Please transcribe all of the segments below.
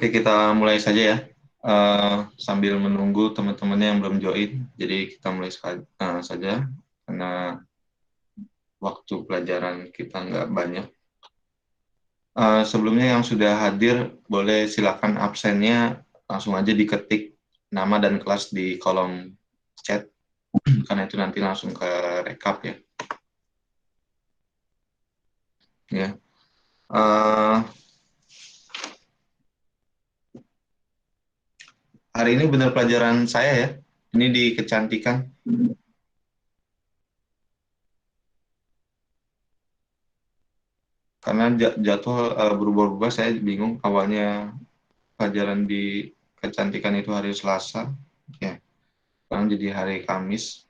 Oke, kita mulai saja ya. Sambil menunggu teman-temannya yang belum join, jadi kita mulai saja karena waktu pelajaran kita nggak banyak. Sebelumnya yang sudah hadir, boleh silakan absennya langsung aja diketik nama dan kelas di kolom chat, karena itu nanti langsung ke rekap ya. Ya. Hari ini benar pelajaran saya ya. Ini di kecantikan. Karena jadwal berubah-ubah, saya bingung. Awalnya pelajaran di kecantikan itu hari Selasa, ya. Sekarang jadi hari Kamis.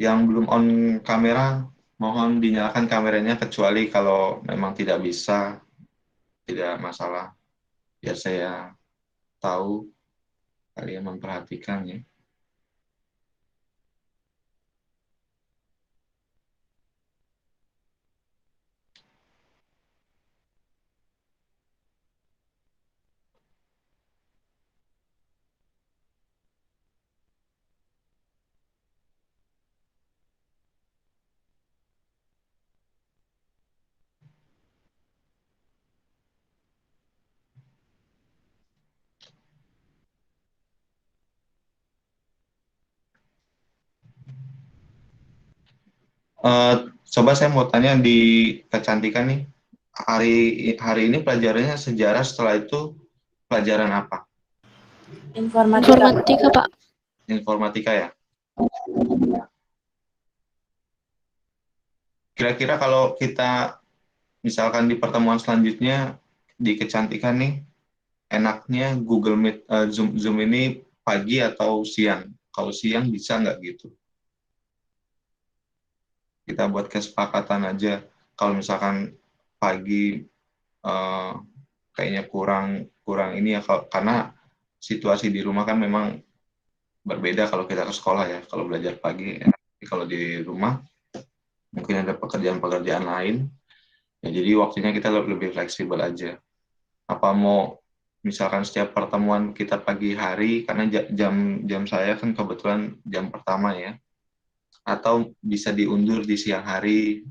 Yang belum on kamera, mohon dinyalakan kameranya, kecuali kalau memang tidak bisa, tidak masalah. Biar saya tahu kalian memperhatikan ya. Coba saya mau tanya di kecantikan nih, hari hari ini pelajarannya sejarah, setelah itu pelajaran apa? Informatika, Pak. Informatika ya. Kira-kira kalau kita misalkan di pertemuan selanjutnya di kecantikan nih, enaknya Google Meet, Zoom ini pagi atau siang? Kalau siang bisa nggak gitu? Kita buat kesepakatan aja. Kalau misalkan pagi uh, kayaknya kurang kurang ini ya, karena situasi di rumah kan memang berbeda kalau kita ke sekolah ya. Kalau belajar pagi, kalau di rumah mungkin ada pekerjaan-pekerjaan lain. Ya, jadi waktunya kita lebih fleksibel aja. Apa mau misalkan setiap pertemuan kita pagi hari, karena jam jam saya kan kebetulan jam pertama ya, atau bisa diundur di siang hari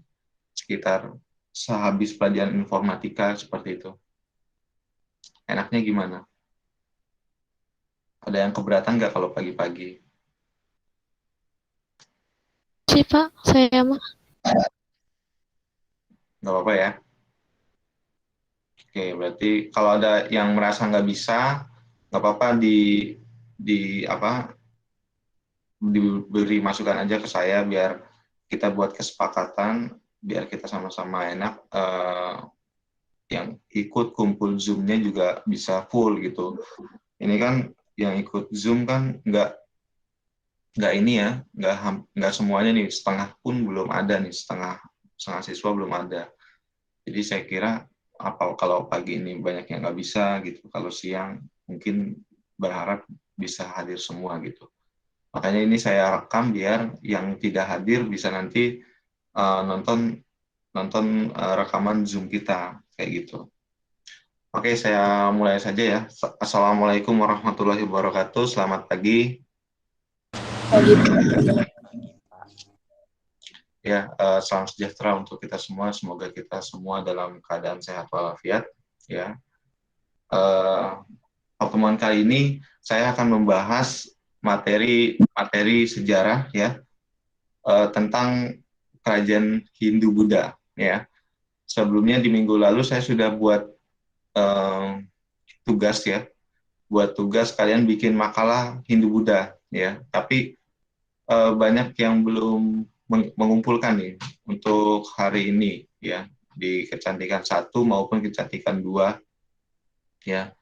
sekitar sehabis pelajaran informatika seperti itu. Enaknya gimana? Ada yang keberatan nggak kalau pagi-pagi? Sih, Pak, saya mah. Nggak apa-apa ya? Oke, berarti kalau ada yang merasa nggak bisa, nggak apa-apa, di apa, diberi masukan aja ke saya, biar kita buat kesepakatan, biar kita sama-sama enak, yang ikut kumpul Zoom-nya juga bisa full gitu. Ini kan yang ikut Zoom kan nggak ini ya, nggak semuanya nih, setengah pun belum ada nih, setengah setengah siswa belum ada. Jadi saya kira apa kalau pagi ini banyak yang nggak bisa gitu, kalau siang mungkin berharap bisa hadir semua gitu. Makanya ini saya rekam biar yang tidak hadir bisa nanti nonton nonton rekaman Zoom kita kayak gitu. Oke, saya mulai saja ya. Assalamualaikum warahmatullahi wabarakatuh. Selamat pagi. Ya, salam sejahtera untuk kita semua. Semoga kita semua dalam keadaan sehat walafiat. Ya, pertemuan kali ini saya akan membahas materi sejarah ya, tentang kerajaan Hindu Buddha ya. Sebelumnya di minggu lalu saya sudah buat tugas ya, buat tugas kalian bikin makalah Hindu Buddha ya. Tapi banyak yang belum mengumpulkan nih untuk hari ini ya, di kecantikan 1 maupun kecantikan 2 ya.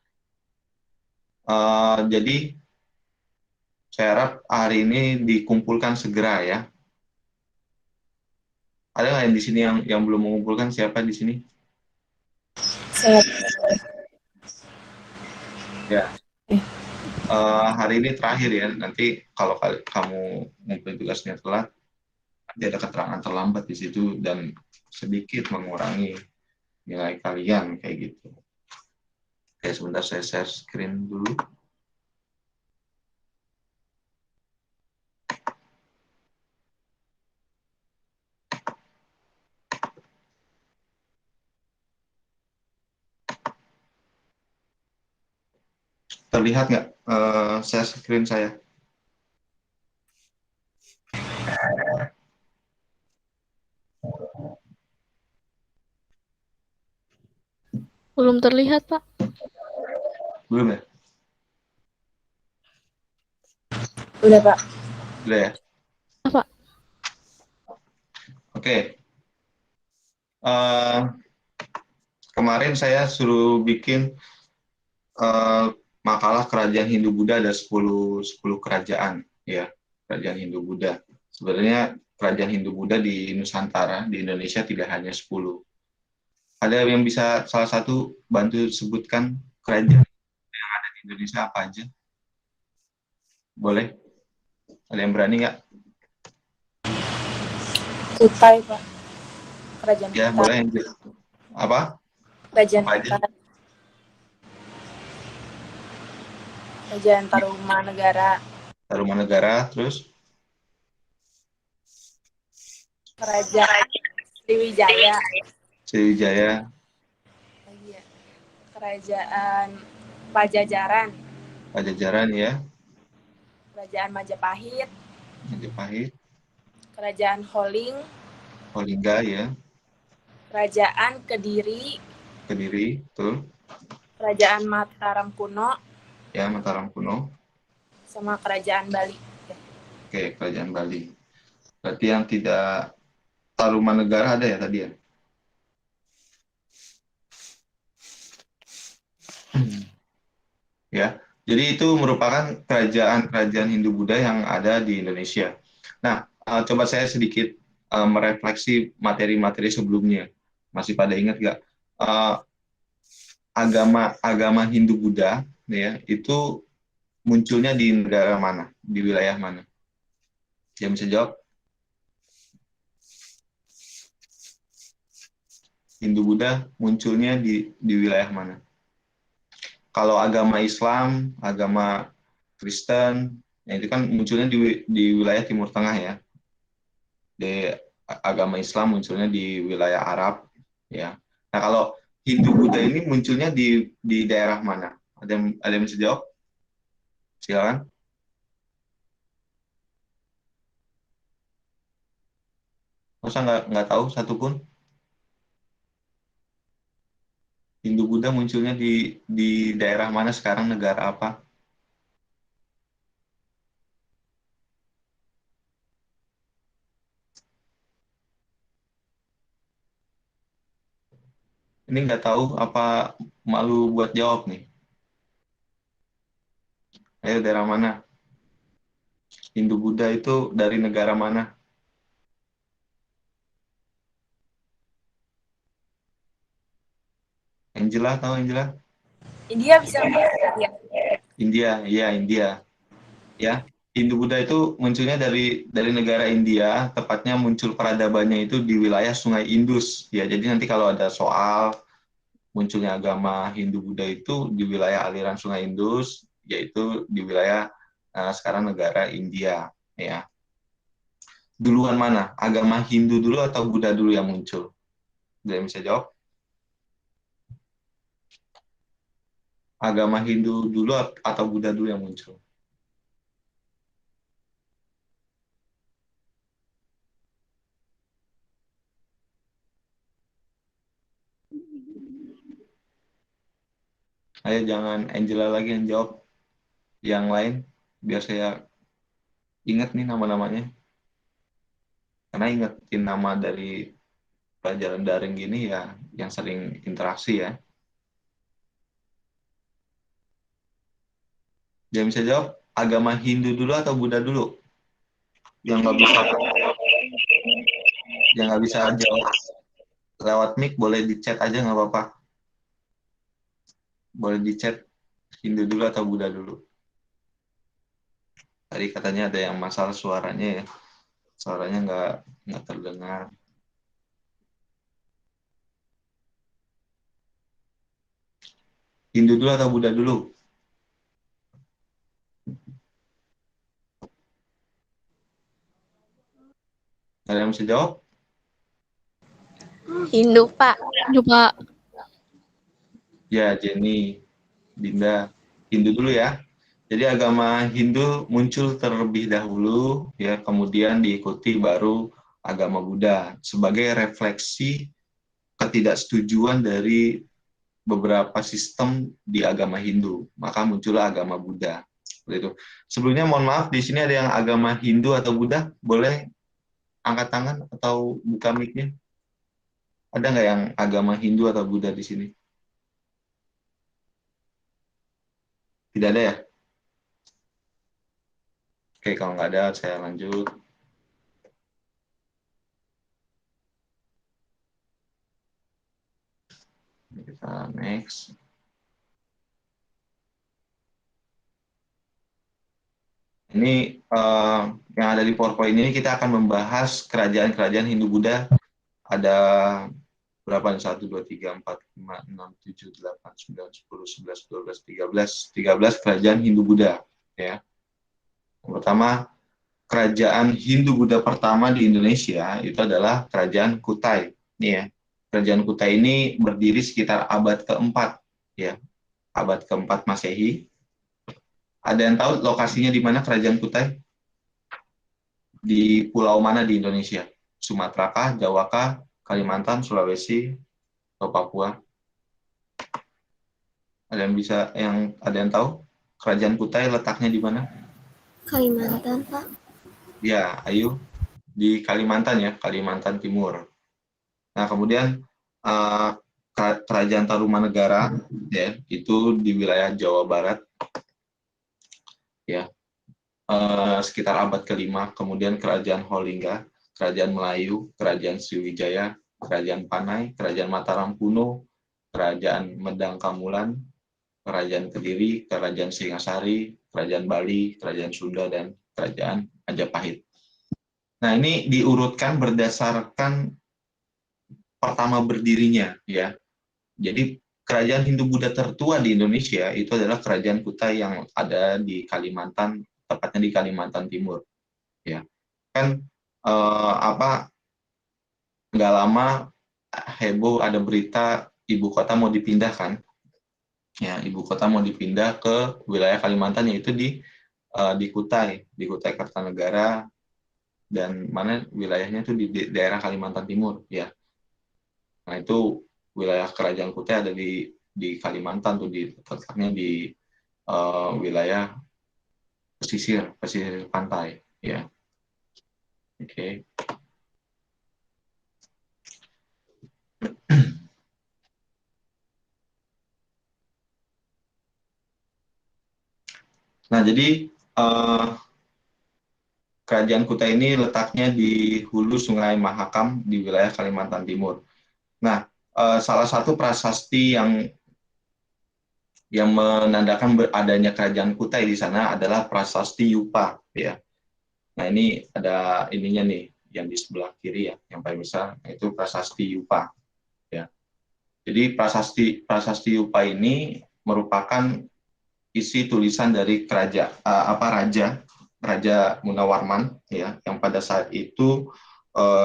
Jadi saya harap hari ini dikumpulkan segera ya. Ada nggak yang di sini yang belum mengumpulkan? Siapa di sini? Saya. Ya. Hari ini terakhir ya. Nanti kalau kamu ngumpulin tugasnya telat, Dia ada keterangan terlambat di situ dan sedikit mengurangi nilai kalian kayak gitu. Oke, sebentar saya share screen dulu. Terlihat nggak share screen saya? Belum terlihat, Pak. Belum ya? Udah, Pak. Udah ya? Pak. Oke. Kemarin saya suruh bikin makalah kerajaan Hindu-Buddha ada 10 kerajaan, ya, kerajaan Hindu-Buddha. Sebenarnya kerajaan Hindu-Buddha di Nusantara, di Indonesia tidak hanya 10. Ada yang bisa salah satu bantu sebutkan kerajaan yang ada di Indonesia apa aja? Boleh? Ada yang berani nggak? Kutai, Pak. Kerajaan Ya, Kutai. boleh. Apa? Kerajaan Apa aja? Kutai. Kerajaan Tarumanegara. Tarumanegara, terus? Kerajaan Sriwijaya. Sriwijaya, Lagi ya. Kerajaan Pajajaran. Pajajaran ya, Kerajaan Majapahit. Majapahit, Kerajaan Holing. Polingga ya, Kerajaan Kediri. Kediri, betul. Kerajaan Mataram kuno. Ya, Mataram kuno. Sama Kerajaan Bali. Oke, kerajaan Bali. Berarti yang tidak Tarumanegara ada ya tadi ya? Ya, jadi itu merupakan kerajaan-kerajaan Hindu-Buddha yang ada di Indonesia. Nah, coba saya sedikit merefleksi materi-materi sebelumnya. Masih pada ingat nggak? Agama Hindu-Buddha ya, itu munculnya di negara mana? Di wilayah mana? Yang bisa jawab? Hindu-Buddha munculnya di wilayah mana? Kalau agama Islam, agama Kristen, ya itu kan munculnya di wilayah Timur Tengah ya. Di agama Islam munculnya di wilayah Arab, ya. Nah kalau Hindu Buddha ini munculnya di daerah mana? Ada yang bisa jawab? Silakan. Masa nggak tahu satupun? Hindu Buddha munculnya di daerah mana sekarang, negara apa? Ini nggak tahu apa malu buat jawab nih? Ayo daerah mana? Hindu Buddha itu dari negara mana? Angela tahu Angela? India bisa. Ya. India, iya India. Ya, Hindu Buddha itu munculnya dari negara India, tepatnya muncul peradabannya itu di wilayah Sungai Indus. Ya, jadi nanti kalau ada soal munculnya agama Hindu Buddha itu di wilayah aliran Sungai Indus, yaitu di wilayah sekarang negara India. Ya, duluan mana? Agama Hindu dulu atau Buddha dulu yang muncul? Ada yang bisa jawab? Agama Hindu dulu atau Buddha dulu yang muncul? Ayo jangan Angela lagi yang jawab, yang lain biar saya ingat nih nama-namanya. Karena ingetin nama dari pelajaran daring gini ya yang sering interaksi ya. Dia bisa jawab agama Hindu dulu atau Buddha dulu? Yang nggak bisa jawab lewat mic boleh di chat aja nggak apa-apa. Boleh di chat Hindu dulu atau Buddha dulu. Tadi katanya ada yang masalah suaranya ya. Suaranya nggak terdengar. Hindu dulu atau Buddha dulu? Ada yang bisa jawab? Hindu, Pak. Hindu, Pak. Ya, Jenny, Dinda. Hindu dulu ya. Jadi agama Hindu muncul terlebih dahulu, ya, kemudian diikuti baru agama Buddha sebagai refleksi ketidaksetujuan dari beberapa sistem di agama Hindu. Maka muncullah agama Buddha. Seperti itu. Sebelumnya mohon maaf, di sini ada yang agama Hindu atau Buddha? Boleh angkat tangan atau buka mic-nya? Ada nggak yang agama Hindu atau Buddha di sini? Tidak ada ya? Oke, kalau nggak ada, saya lanjut. Kita next. Ini yang ada di PowerPoint ini kita akan membahas kerajaan-kerajaan Hindu-Buddha. Ada berapa nih? 1, 2, 3, 4, 5, 6, 7, 8, 9, 10, 11, 12, 13. 13 kerajaan Hindu-Buddha. Ya. Yang pertama, kerajaan Hindu-Buddha pertama di Indonesia itu adalah Kerajaan Kutai. Ini ya. Kerajaan Kutai ini berdiri sekitar abad keempat. Ya. Abad keempat Masehi. Ada yang tahu lokasinya di mana Kerajaan Kutai? Di pulau mana di Indonesia? Sumatera kah, Jawa kah, Kalimantan, Sulawesi, atau Papua? Ada yang tahu Kerajaan Kutai letaknya di mana? Kalimantan, Pak. Ya, ayo di Kalimantan ya, Kalimantan Timur. Nah, kemudian Kerajaan Tarumanegara ya, itu di wilayah Jawa Barat ya. Sekitar abad ke-5, kemudian Kerajaan Holingga, Kerajaan Melayu, Kerajaan Sriwijaya, Kerajaan Panai, Kerajaan Mataram kuno, Kerajaan Medang Kamulan, Kerajaan Kediri, Kerajaan Singasari, Kerajaan Bali, Kerajaan Sunda, dan Kerajaan Majapahit. Nah, ini diurutkan berdasarkan pertama berdirinya ya. Jadi kerajaan Hindu-Buddha tertua di Indonesia itu adalah Kerajaan Kutai yang ada di Kalimantan, tepatnya di Kalimantan Timur. Ya, kan nggak lama heboh ada berita ibu kota mau dipindahkan. Ya, ibu kota mau dipindah ke wilayah Kalimantan, yaitu di Kutai Kartanegara, dan mana wilayahnya itu di daerah Kalimantan Timur. Ya, nah itu wilayah kerajaan Kutai ada di Kalimantan tuh, letaknya di wilayah pesisir pantai ya. Oke. Nah, jadi kerajaan Kutai ini letaknya di hulu Sungai Mahakam di wilayah Kalimantan Timur. Nah, salah satu prasasti yang menandakan adanya kerajaan Kutai di sana adalah prasasti Yupa ya. Nah, ini ada ininya nih yang di sebelah kiri ya, yang paling besar, itu prasasti Yupa ya. Jadi prasasti Yupa ini merupakan isi tulisan dari Raja Munawarman ya, yang pada saat itu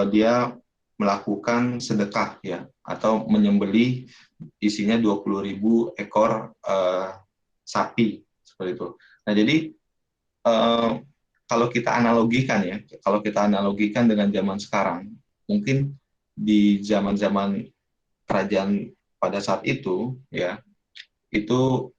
dia melakukan sedekah ya, atau menyembelih isinya 20.000 ekor sapi seperti itu. Nah, jadi kalau kita analogikan dengan zaman sekarang, mungkin di zaman-zaman kerajaan pada saat itu ya, itu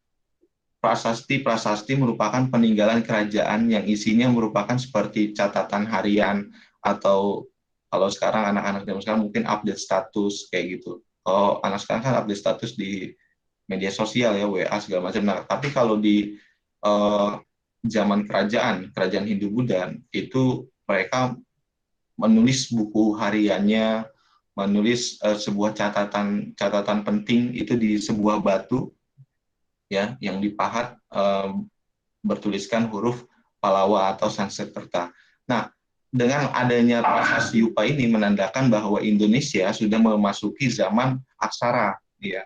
prasasti merupakan peninggalan kerajaan yang isinya merupakan seperti catatan harian, atau kalau sekarang anak-anak zaman sekarang mungkin update status kayak gitu. Kalau anak sekarang kan update status di media sosial ya, WA segala macam. Nah, tapi kalau di zaman kerajaan Hindu-Buddha itu mereka menulis buku hariannya, menulis sebuah catatan penting itu di sebuah batu ya, yang dipahat bertuliskan huruf Palawa atau Sanskerta. Nah, dengan adanya prasasti Yupa ini menandakan bahwa Indonesia sudah memasuki zaman aksara, ya.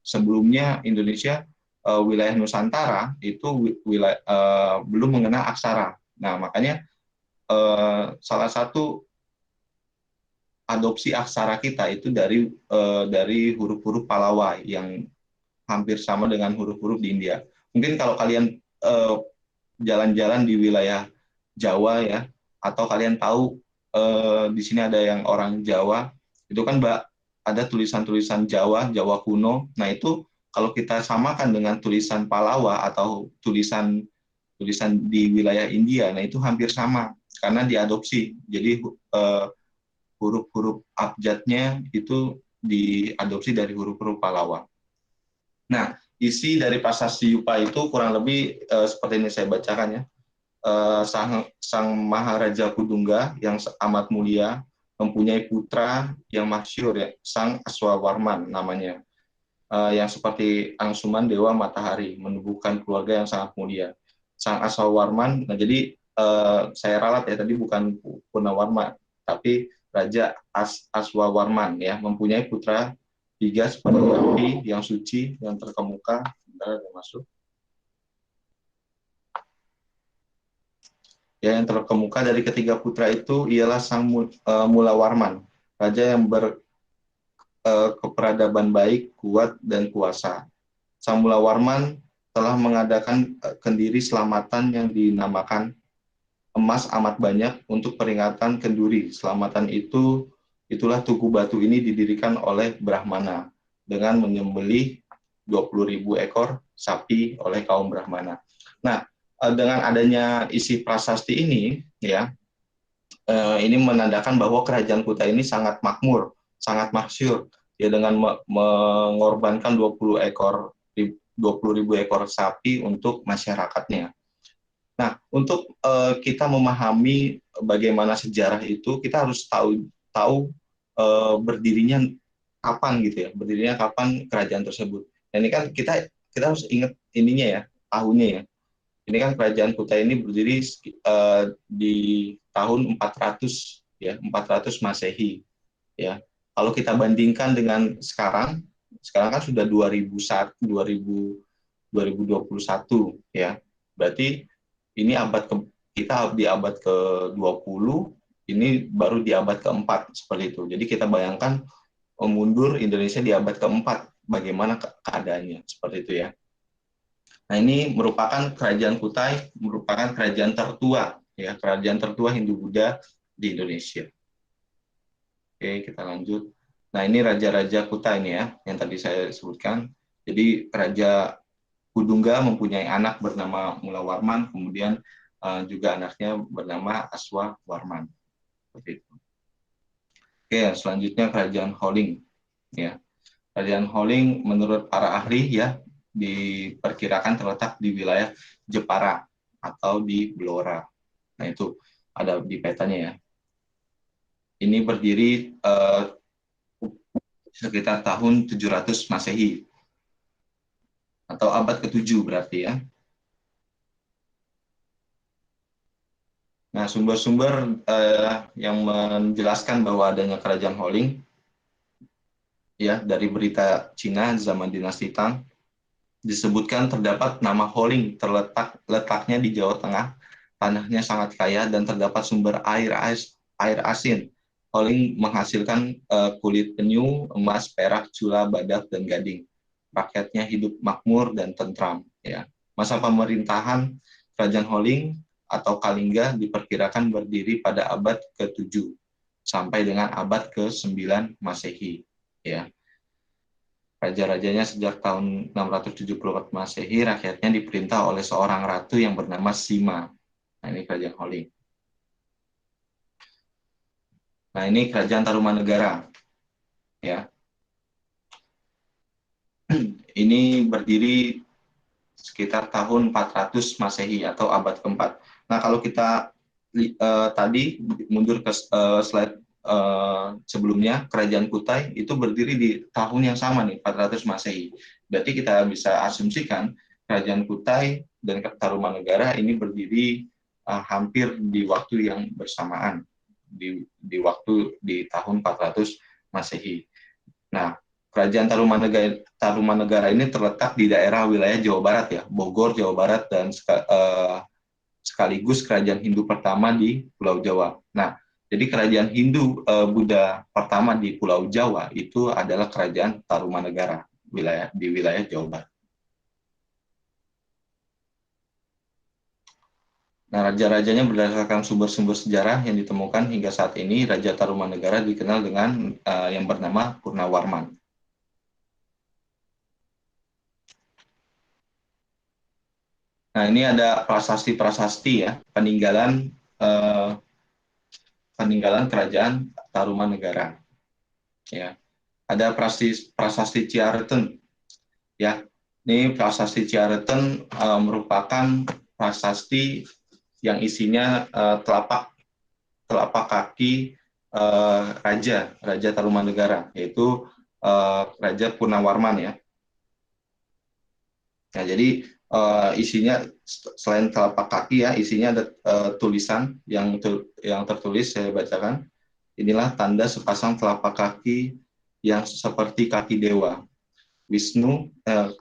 Sebelumnya Indonesia wilayah Nusantara itu belum mengenal aksara. Nah, makanya salah satu adopsi aksara kita itu dari huruf-huruf Palawa yang hampir sama dengan huruf-huruf di India. Mungkin kalau kalian jalan-jalan di wilayah Jawa ya, atau kalian tahu di sini ada yang orang Jawa, itu kan ada tulisan-tulisan Jawa, Jawa kuno. Nah itu kalau kita samakan dengan tulisan Palawa atau tulisan di wilayah India, nah itu hampir sama karena diadopsi. Jadi huruf-huruf abjadnya itu diadopsi dari huruf-huruf Palawa. Nah, isi dari prasasti Yupa itu kurang lebih seperti ini saya bacakan ya. Sang Maharaja Kudungga yang amat mulia mempunyai putra yang masyhur ya, Sang Aswawarman namanya, yang seperti angsuman dewa matahari, menubuhkan keluarga yang sangat mulia. Sang Aswawarman, nah jadi saya ralat ya, tadi bukan Punawarman, tapi Raja Aswawarman ya, mempunyai putra 3 seperti api yang suci, yang terkemuka. Bentar, ada masuk. Ya, yang terkemuka dari ketiga putra itu ialah Sang Mulawarman, raja yang berkeperadaban baik, kuat, dan kuasa. Sang Mulawarman telah mengadakan kendiri selamatan yang dinamakan emas amat banyak untuk peringatan kenduri. Selamatan itulah Tugu Batu ini didirikan oleh Brahmana dengan menyembelih 20.000 ekor sapi oleh kaum Brahmana. Nah, dengan adanya isi prasasti ini, ya, ini menandakan bahwa kerajaan Kutai ini sangat makmur, sangat masyhur, ya, dengan mengorbankan 20.000 ekor sapi untuk masyarakatnya. Nah, untuk kita memahami bagaimana sejarah itu, kita harus tahu berdirinya kapan gitu ya, berdirinya kapan kerajaan tersebut. Nah, ini kan kita harus ingat ininya ya, tahunnya ya. Ini kan kerajaan Kutai ini berdiri di tahun 400 ya, 400 Masehi ya. Kalau kita bandingkan dengan sekarang kan sudah 2021 ya. Berarti ini kita di abad ke-20, ini baru di abad ke-4 seperti itu. Jadi kita bayangkan mundur Indonesia di abad ke-4, bagaimana keadaannya seperti itu ya. Nah, ini merupakan kerajaan Kutai, merupakan kerajaan tertua ya, kerajaan tertua Hindu-Buddha di Indonesia. Oke, kita lanjut. Nah, ini raja-raja Kutai ini ya, yang tadi saya sebutkan. Jadi Raja Kudungga mempunyai anak bernama Mulawarman, kemudian juga anaknya bernama Aswawarman. Seperti itu. Oke, selanjutnya kerajaan Holing ya. Kerajaan Holing menurut para ahli ya diperkirakan terletak di wilayah Jepara atau di Blora. Nah, itu ada di petanya ya. Ini berdiri sekitar tahun 700 Masehi atau abad ke-7 berarti ya. Nah, sumber-sumber yang menjelaskan bahwa adanya kerajaan Holing ya dari berita Cina zaman dinasti Tang disebutkan terdapat nama Holing letaknya di Jawa Tengah, tanahnya sangat kaya dan terdapat sumber air asin. Holing menghasilkan kulit penyu, emas, perak, cula, badak, dan gading. Rakyatnya hidup makmur dan tentram. Ya. Masa pemerintahan Kerajaan Holing atau Kalingga diperkirakan berdiri pada abad ke-7 sampai dengan abad ke-9 Masehi. Ya. Raja-rajanya sejak tahun 674 Masehi, rakyatnya diperintah oleh seorang ratu yang bernama Sima. Nah, ini kerajaan Holing. Nah, ini kerajaan Tarumanegara. Ya. Ini berdiri sekitar tahun 400 Masehi atau abad ke-4. Nah, kalau kita tadi mundur ke slide sebelumnya, kerajaan Kutai itu berdiri di tahun yang sama nih, 400 Masehi. Berarti kita bisa asumsikan kerajaan Kutai dan Tarumanegara ini berdiri hampir di waktu yang bersamaan, di waktu di tahun 400 Masehi. Nah, Kerajaan Tarumanegara ini terletak di daerah wilayah Jawa Barat ya, Bogor, Jawa Barat, dan sekaligus kerajaan Hindu pertama di Pulau Jawa. Nah, jadi kerajaan Hindu Buddha pertama di Pulau Jawa itu adalah Kerajaan Tarumanegara di wilayah Jawa Barat. Nah, raja-rajanya berdasarkan sumber-sumber sejarah yang ditemukan hingga saat ini, Raja Tarumanegara dikenal dengan yang bernama Purnawarman. Nah, ini ada prasasti-prasasti ya, peninggalan kerajaan Tarumanegara. Ya, ada prasasti Ciareten. Ya, ini prasasti Ciareten merupakan prasasti yang isinya telapak kaki Raja Tarumanegara, yaitu Raja Purnawarman ya. Nah, jadi isinya selain telapak kaki ya, isinya ada tulisan yang tertulis, saya bacakan. Inilah tanda sepasang telapak kaki yang seperti kaki dewa Wisnu,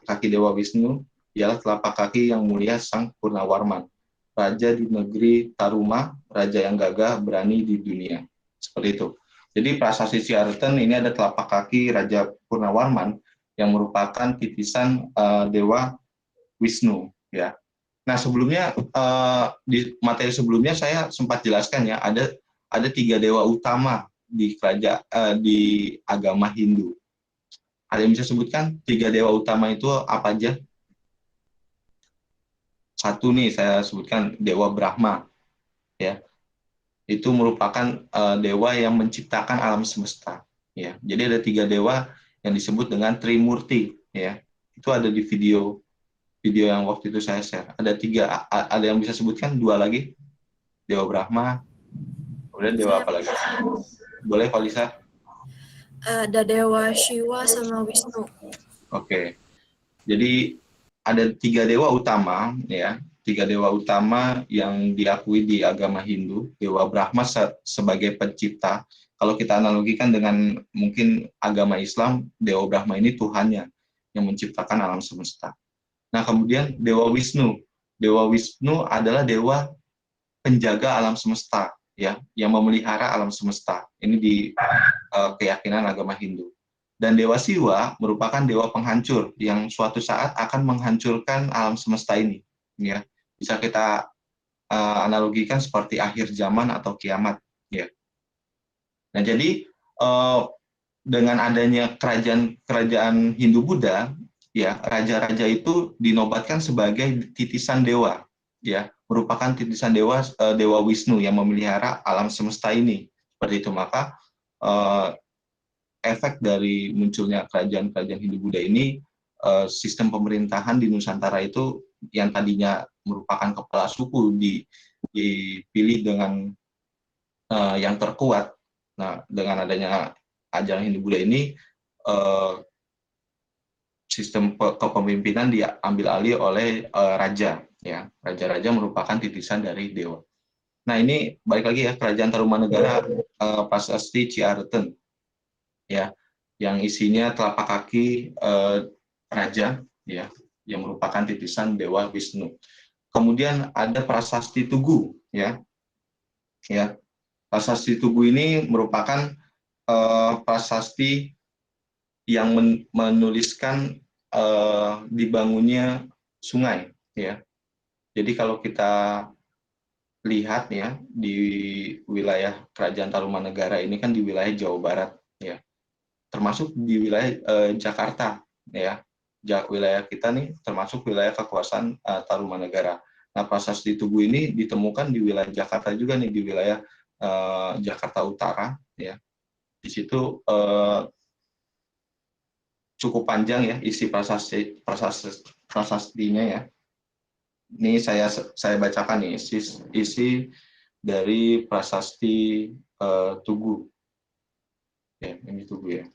kaki dewa Wisnu ialah telapak kaki yang mulia Sang Purnawarman, raja di negeri Taruma, raja yang gagah berani di dunia. Seperti itu. Jadi prasasti Ciareten ini ada telapak kaki Raja Purnawarman yang merupakan titisan dewa Wisnu ya. Nah, sebelumnya di materi sebelumnya saya sempat jelaskan ya, ada 3 dewa utama di agama Hindu. Ada yang bisa sebutkan 3 dewa utama itu apa aja? Satu nih saya sebutkan, Dewa Brahma ya. Itu merupakan dewa yang menciptakan alam semesta ya. Jadi ada 3 dewa yang disebut dengan Trimurti ya. Itu ada di video yang waktu itu saya share. Ada 3, ada yang bisa sebutkan 2 lagi? Dewa Brahma, kemudian dewa apa lagi? Boleh Pak Lisa? Ada Dewa Shiva sama Wisnu. Oke. Jadi ada 3 dewa utama ya, 3 dewa utama yang diakui di agama Hindu. Dewa Brahma sebagai pencipta. Kalau kita analogikan dengan mungkin agama Islam, Dewa Brahma ini Tuhannya yang menciptakan alam semesta. Nah, kemudian Dewa Wisnu. Dewa Wisnu adalah dewa penjaga alam semesta ya, yang memelihara alam semesta. Ini di keyakinan agama Hindu. Dan Dewa Siwa merupakan dewa penghancur yang suatu saat akan menghancurkan alam semesta ini. Ya, bisa kita analogikan seperti akhir zaman atau kiamat. Ya. Nah, jadi dengan adanya kerajaan Hindu Buddha, ya raja-raja itu dinobatkan sebagai titisan dewa, ya merupakan titisan dewa Wisnu yang memelihara alam semesta ini. Seperti itu, maka efek dari munculnya kerajaan-kerajaan Hindu Buddha ini, sistem pemerintahan di Nusantara itu yang tadinya merupakan kepala suku dipilih dengan yang terkuat. Nah, dengan adanya ajaran Hindu Buddha ini, sistem kepemimpinan diambil alih oleh raja. Ya, raja-raja merupakan titisan dari dewa. Nah, ini balik lagi ya, kerajaan Tarumanegara prasasti Ciareten. Ya, yang isinya telapak kaki raja ya, yang merupakan titisan dewa Wisnu. Kemudian ada prasasti Tugu ya. Ya. Prasasti Tugu ini merupakan prasasti yang menuliskan dibangunnya sungai ya. Jadi kalau kita lihat ya, di wilayah kerajaan Tarumanegara ini kan di wilayah Jawa Barat ya, termasuk di wilayah Jakarta ya. Wilayah kita nih termasuk wilayah kekuasaan Tarumanegara. Nah, prasasti Tugu ini ditemukan di wilayah Jakarta juga nih, di wilayah Jakarta Utara ya. Di situ cukup panjang ya isi prasastinya ya. Ini saya bacakan nih isi dari prasasti Tugu. Ya, ini Tugu ya.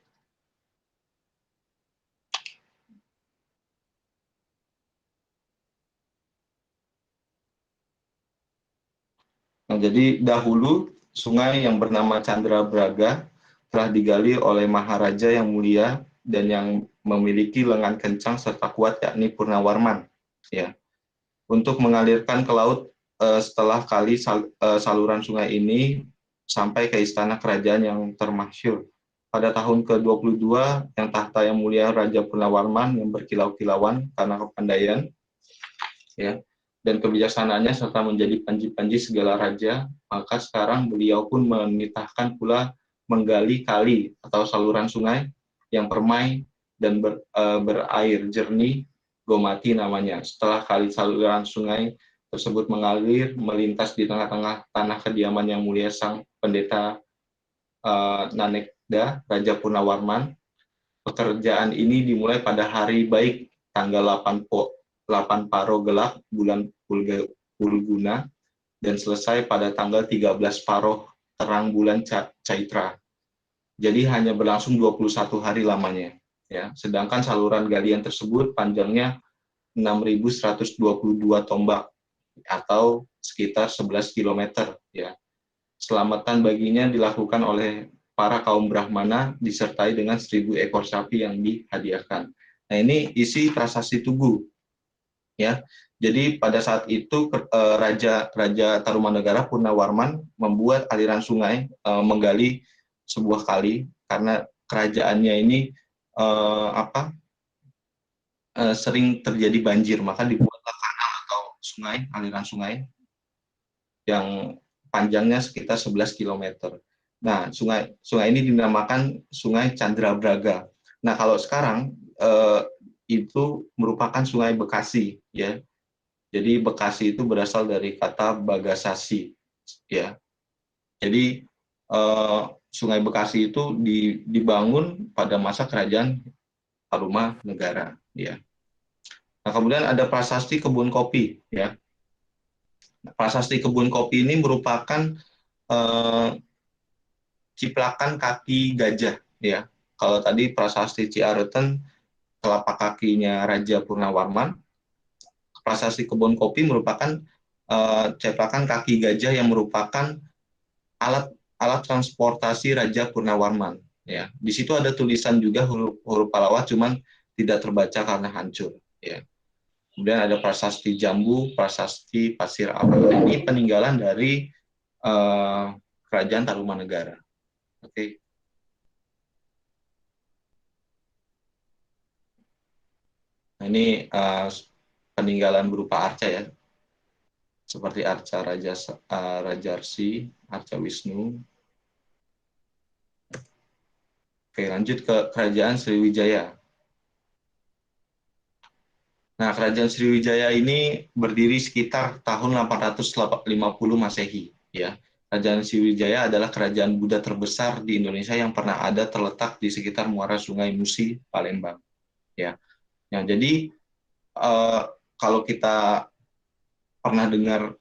Jadi dahulu sungai yang bernama Candrabraga telah digali oleh Maharaja yang mulia dan yang memiliki lengan kencang serta kuat, yakni Purnawarman. Ya, untuk mengalirkan ke laut setelah saluran sungai ini sampai ke istana kerajaan yang termasyhur. Pada tahun ke-22, yang tahta yang mulia Raja Purnawarman yang berkilau-kilauan karena kepandaian, ya, dan kebijaksanaannya serta menjadi panji-panji segala raja, maka sekarang beliau pun menitahkan pula menggali kali atau saluran sungai yang permai dan berair jernih, Gomati namanya. Setelah kali saluran sungai tersebut mengalir melintas di tengah-tengah tanah kediaman yang mulia sang pendeta Nanekda, Raja Purnawarman. Pekerjaan ini dimulai pada hari baik tanggal 8 Paro Gelap bulan Pulguna dan selesai pada tanggal 13 Paro terang bulan Caitra. Jadi hanya berlangsung 21 hari lamanya. Ya, sedangkan saluran galian tersebut panjangnya 6.122 tombak atau sekitar 11 km. Ya. Selamatan baginya dilakukan oleh para kaum Brahmana disertai dengan 1.000 ekor sapi yang dihadiahkan. Nah, ini isi prasasti Tugu. Ya, jadi pada saat itu Raja Tarumanegara Purnawarman membuat aliran sungai, menggali sebuah kali karena kerajaannya ini sering terjadi banjir, maka dibuatlah kanal atau sungai, aliran sungai yang panjangnya sekitar 11 km. Nah, sungai ini dinamakan Sungai Candrabraga. Nah, kalau sekarang itu merupakan Sungai Bekasi, ya. Jadi Bekasi itu berasal dari kata Bagasasi, ya. Jadi Sungai Bekasi itu dibangun pada masa kerajaan Tarumanegara, ya. Nah, kemudian ada prasasti kebun kopi, ya. Prasasti kebun kopi ini merupakan ciplakan kaki gajah, ya. Kalau tadi prasasti Ciareten telapak kakinya Raja Purnawarman, prasasti kebun kopi merupakan ciplakan kaki gajah yang merupakan alat transportasi Raja Purnawarman. Ya, di situ ada tulisan juga huruf Palawat, cuman tidak terbaca karena hancur. Ya. Kemudian ada prasasti Jambu, prasasti Pasir Abu. Ini peninggalan dari kerajaan Tarumanegara. Oke. Nah, ini peninggalan berupa arca, ya, seperti arca Rajarsi, arca Wisnu. Oke, lanjut ke kerajaan Sriwijaya. Nah, kerajaan Sriwijaya ini berdiri sekitar tahun 850 Masehi, ya. Kerajaan Sriwijaya adalah kerajaan Buddha terbesar di Indonesia yang pernah ada terletak di sekitar muara Sungai Musi, Palembang, ya. Nah, jadi kalau kita pernah dengar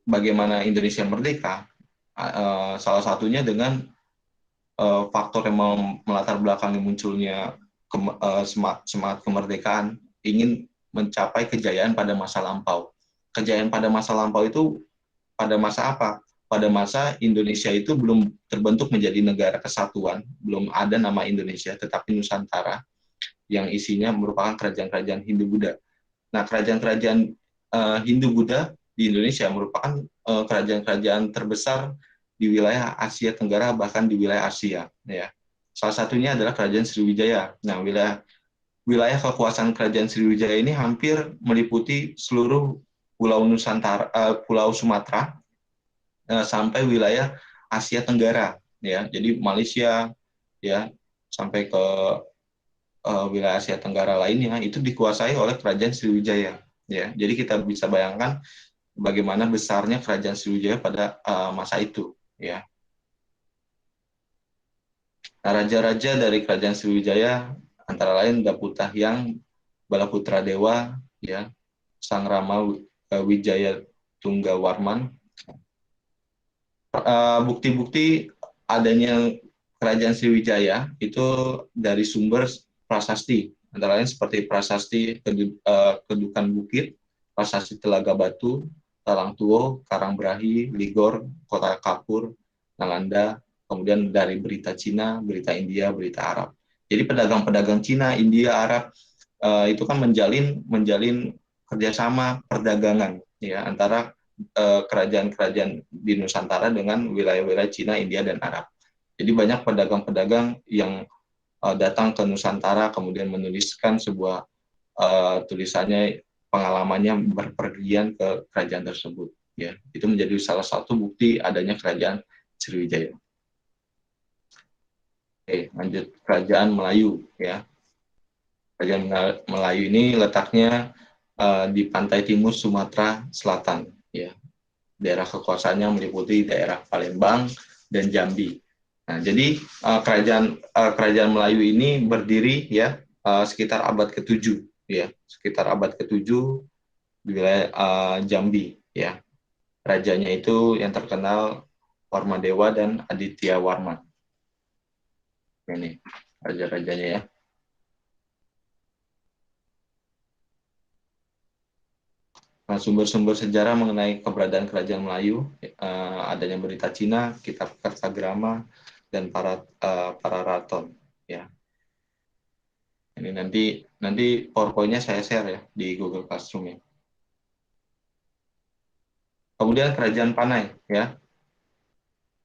bagaimana Indonesia merdeka, salah satunya dengan faktor yang melatar belakangi munculnya semangat kemerdekaan, ingin mencapai kejayaan pada masa lampau. Kejayaan pada masa lampau itu pada masa apa? Pada masa Indonesia itu belum terbentuk menjadi negara kesatuan, belum ada nama Indonesia, tetapi Nusantara yang isinya merupakan kerajaan-kerajaan Hindu-Buddha. Nah, kerajaan-kerajaan Hindu-Buddha di Indonesia merupakan kerajaan-kerajaan terbesar di wilayah Asia Tenggara, bahkan di wilayah Asia. Ya. Salah satunya adalah kerajaan Sriwijaya. Nah, wilayah kekuasaan kerajaan Sriwijaya ini hampir meliputi seluruh pulau Nusantara, pulau Sumatera, sampai wilayah Asia Tenggara, ya. Jadi Malaysia, ya, sampai ke wilayah Asia Tenggara lainnya itu dikuasai oleh kerajaan Sriwijaya, ya. Jadi kita bisa bayangkan bagaimana besarnya kerajaan Sriwijaya pada masa itu, ya. Nah, raja-raja dari kerajaan Sriwijaya antara lain Daputahyang, Balaputra Dewa, ya, Sang Rama Wijaya Tunggawarman. Bukti-bukti adanya kerajaan Sriwijaya itu dari sumber prasasti, antara lain seperti prasasti Kedukan Bukit, prasasti Telaga Batu, Talangtuo, Karangbrahi, Ligor, Kota Kapur, Nalanda, kemudian dari berita Cina, berita India, berita Arab. Jadi pedagang-pedagang Cina, India, Arab itu kan menjalin kerjasama perdagangan ya antara kerajaan-kerajaan di Nusantara dengan wilayah-wilayah Cina, India, dan Arab. Jadi banyak pedagang-pedagang yang datang ke Nusantara kemudian menuliskan sebuah tulisannya, pengalamannya berpergian ke kerajaan tersebut. Ya, itu menjadi salah satu bukti adanya kerajaan Sriwijaya. Oke, lanjut kerajaan Melayu ya. Kerajaan Melayu ini letaknya di pantai timur Sumatera Selatan ya. Daerah kekuasaannya meliputi daerah Palembang dan Jambi. Nah, jadi kerajaan Melayu ini berdiri ya sekitar abad ke-7 ya, sekitar abad ke-7 di wilayah Jambi ya. Rajanya itu yang terkenal Warmadewa dan Aditya Warman. Ini raja-rajanya ya. Nah, sumber-sumber sejarah mengenai keberadaan kerajaan Melayu, adanya berita Cina, kitab Kertagrama, dan para raton. Ya. Ini nanti PowerPoint-nya saya share ya di Google Classroom ya. Kemudian kerajaan Panai ya.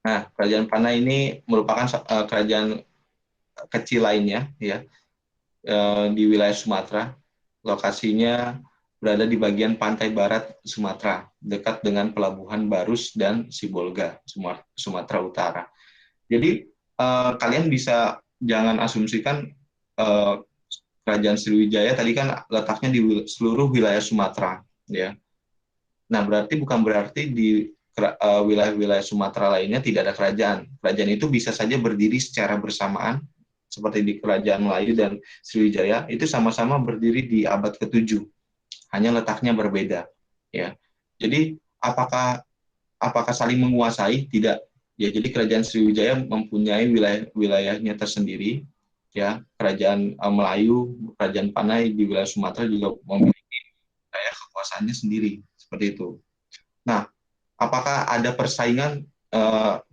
Nah, kerajaan Panai ini merupakan kerajaan kecil lainnya ya di wilayah Sumatera. Lokasinya berada di bagian pantai barat Sumatera, dekat dengan pelabuhan Barus dan Sibolga, Sumatera Utara. Jadi kalian bisa jangan asumsikan kerajaan Sriwijaya tadi kan letaknya di seluruh wilayah Sumatera, ya. Nah, bukan berarti di wilayah-wilayah Sumatera lainnya tidak ada kerajaan. Kerajaan itu bisa saja berdiri secara bersamaan, seperti di Kerajaan Melayu dan Sriwijaya, itu sama-sama berdiri di abad ke-7. Hanya letaknya berbeda. Ya. Jadi, apakah saling menguasai? Tidak. Ya, jadi Kerajaan Sriwijaya mempunyai wilayahnya tersendiri. Ya, Kerajaan Melayu, Kerajaan Panai di wilayah Sumatera juga memiliki wilayah kekuasaannya sendiri. Seperti itu. Nah, apakah ada persaingan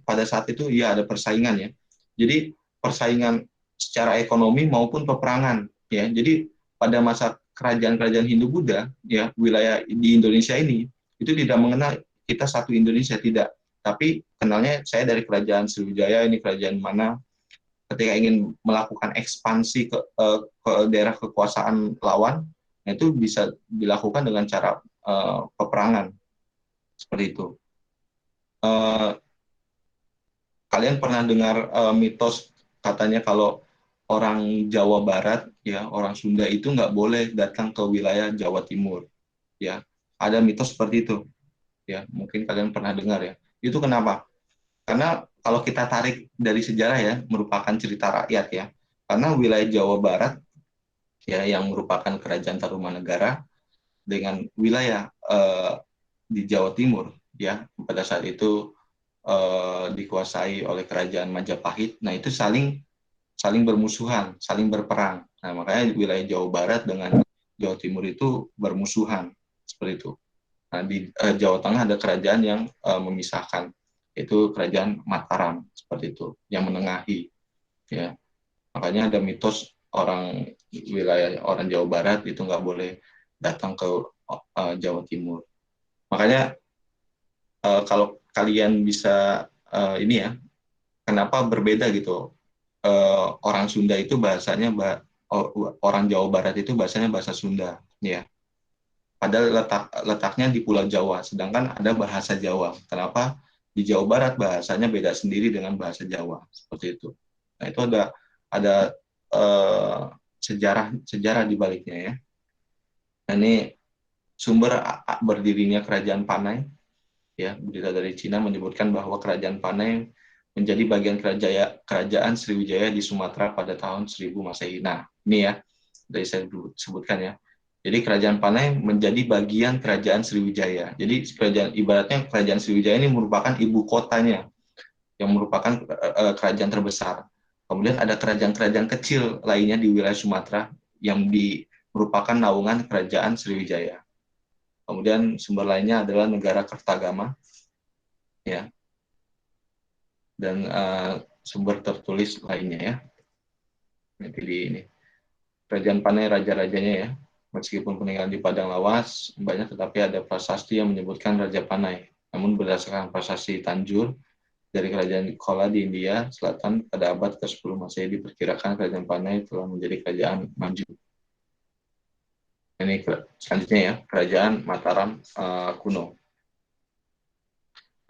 pada saat itu? Ya, ada persaingan ya. Jadi persaingan secara ekonomi maupun peperangan ya. Jadi pada masa kerajaan-kerajaan Hindu-Buddha ya, wilayah di Indonesia ini itu tidak mengenal kita satu Indonesia, tidak. Tapi kenalnya saya dari Kerajaan Sriwijaya, ini kerajaan mana. Ketika ingin melakukan ekspansi ke daerah kekuasaan lawan, itu bisa dilakukan dengan cara peperangan seperti itu. Kalian pernah dengar mitos katanya kalau orang Jawa Barat ya, orang Sunda itu nggak boleh datang ke wilayah Jawa Timur ya. Ada mitos seperti itu ya, mungkin kalian pernah dengar ya. Itu kenapa? Karena kalau kita tarik dari sejarah ya, merupakan cerita rakyat ya. Karena wilayah Jawa Barat ya yang merupakan kerajaan Tarumanegara dengan wilayah di Jawa Timur ya, pada saat itu dikuasai oleh kerajaan Majapahit. Nah, itu saling bermusuhan, saling berperang. Nah, makanya wilayah Jawa Barat dengan Jawa Timur itu bermusuhan seperti itu. Nah, di Jawa Tengah ada kerajaan yang memisahkan, itu kerajaan Mataram seperti itu, yang menengahi. Ya, makanya ada mitos orang Jawa Barat itu nggak boleh datang ke Jawa Timur. Makanya kalau kalian bisa ini ya, kenapa berbeda gitu? Orang Sunda itu bahasanya orang Jawa Barat itu bahasanya bahasa Sunda, ya. Padahal letaknya di Pulau Jawa, sedangkan ada bahasa Jawa. Kenapa di Jawa Barat bahasanya beda sendiri dengan bahasa Jawa, seperti itu. Nah, itu ada sejarah di baliknya ya. Nah, ini sumber berdirinya Kerajaan Panai. Ya, berita dari Cina menyebutkan bahwa Kerajaan Panai menjadi bagian kerajaan Sriwijaya di Sumatera pada tahun 1000 Masehi. Nah, ini ya, dari saya sebutkan ya. Jadi Kerajaan Panai menjadi bagian kerajaan Sriwijaya. Jadi ibaratnya kerajaan Sriwijaya ini merupakan ibu kotanya, yang merupakan kerajaan terbesar. Kemudian ada kerajaan-kerajaan kecil lainnya di wilayah Sumatera yang merupakan naungan kerajaan Sriwijaya. Kemudian sumber lainnya adalah negara Kertagama, ya, dan sumber tertulis lainnya ya. Ini pilih ini. Kerajaan Panai raja-rajanya ya. Meskipun peninggalan di Padang Lawas banyak, tetapi ada prasasti yang menyebutkan Raja Panai. Namun berdasarkan prasasti Tanjur dari Kerajaan Chola di India Selatan pada abad ke-10 Masehi diperkirakan Kerajaan Panai telah menjadi kerajaan maju. Ini selanjutnya ya, Kerajaan Mataram kuno.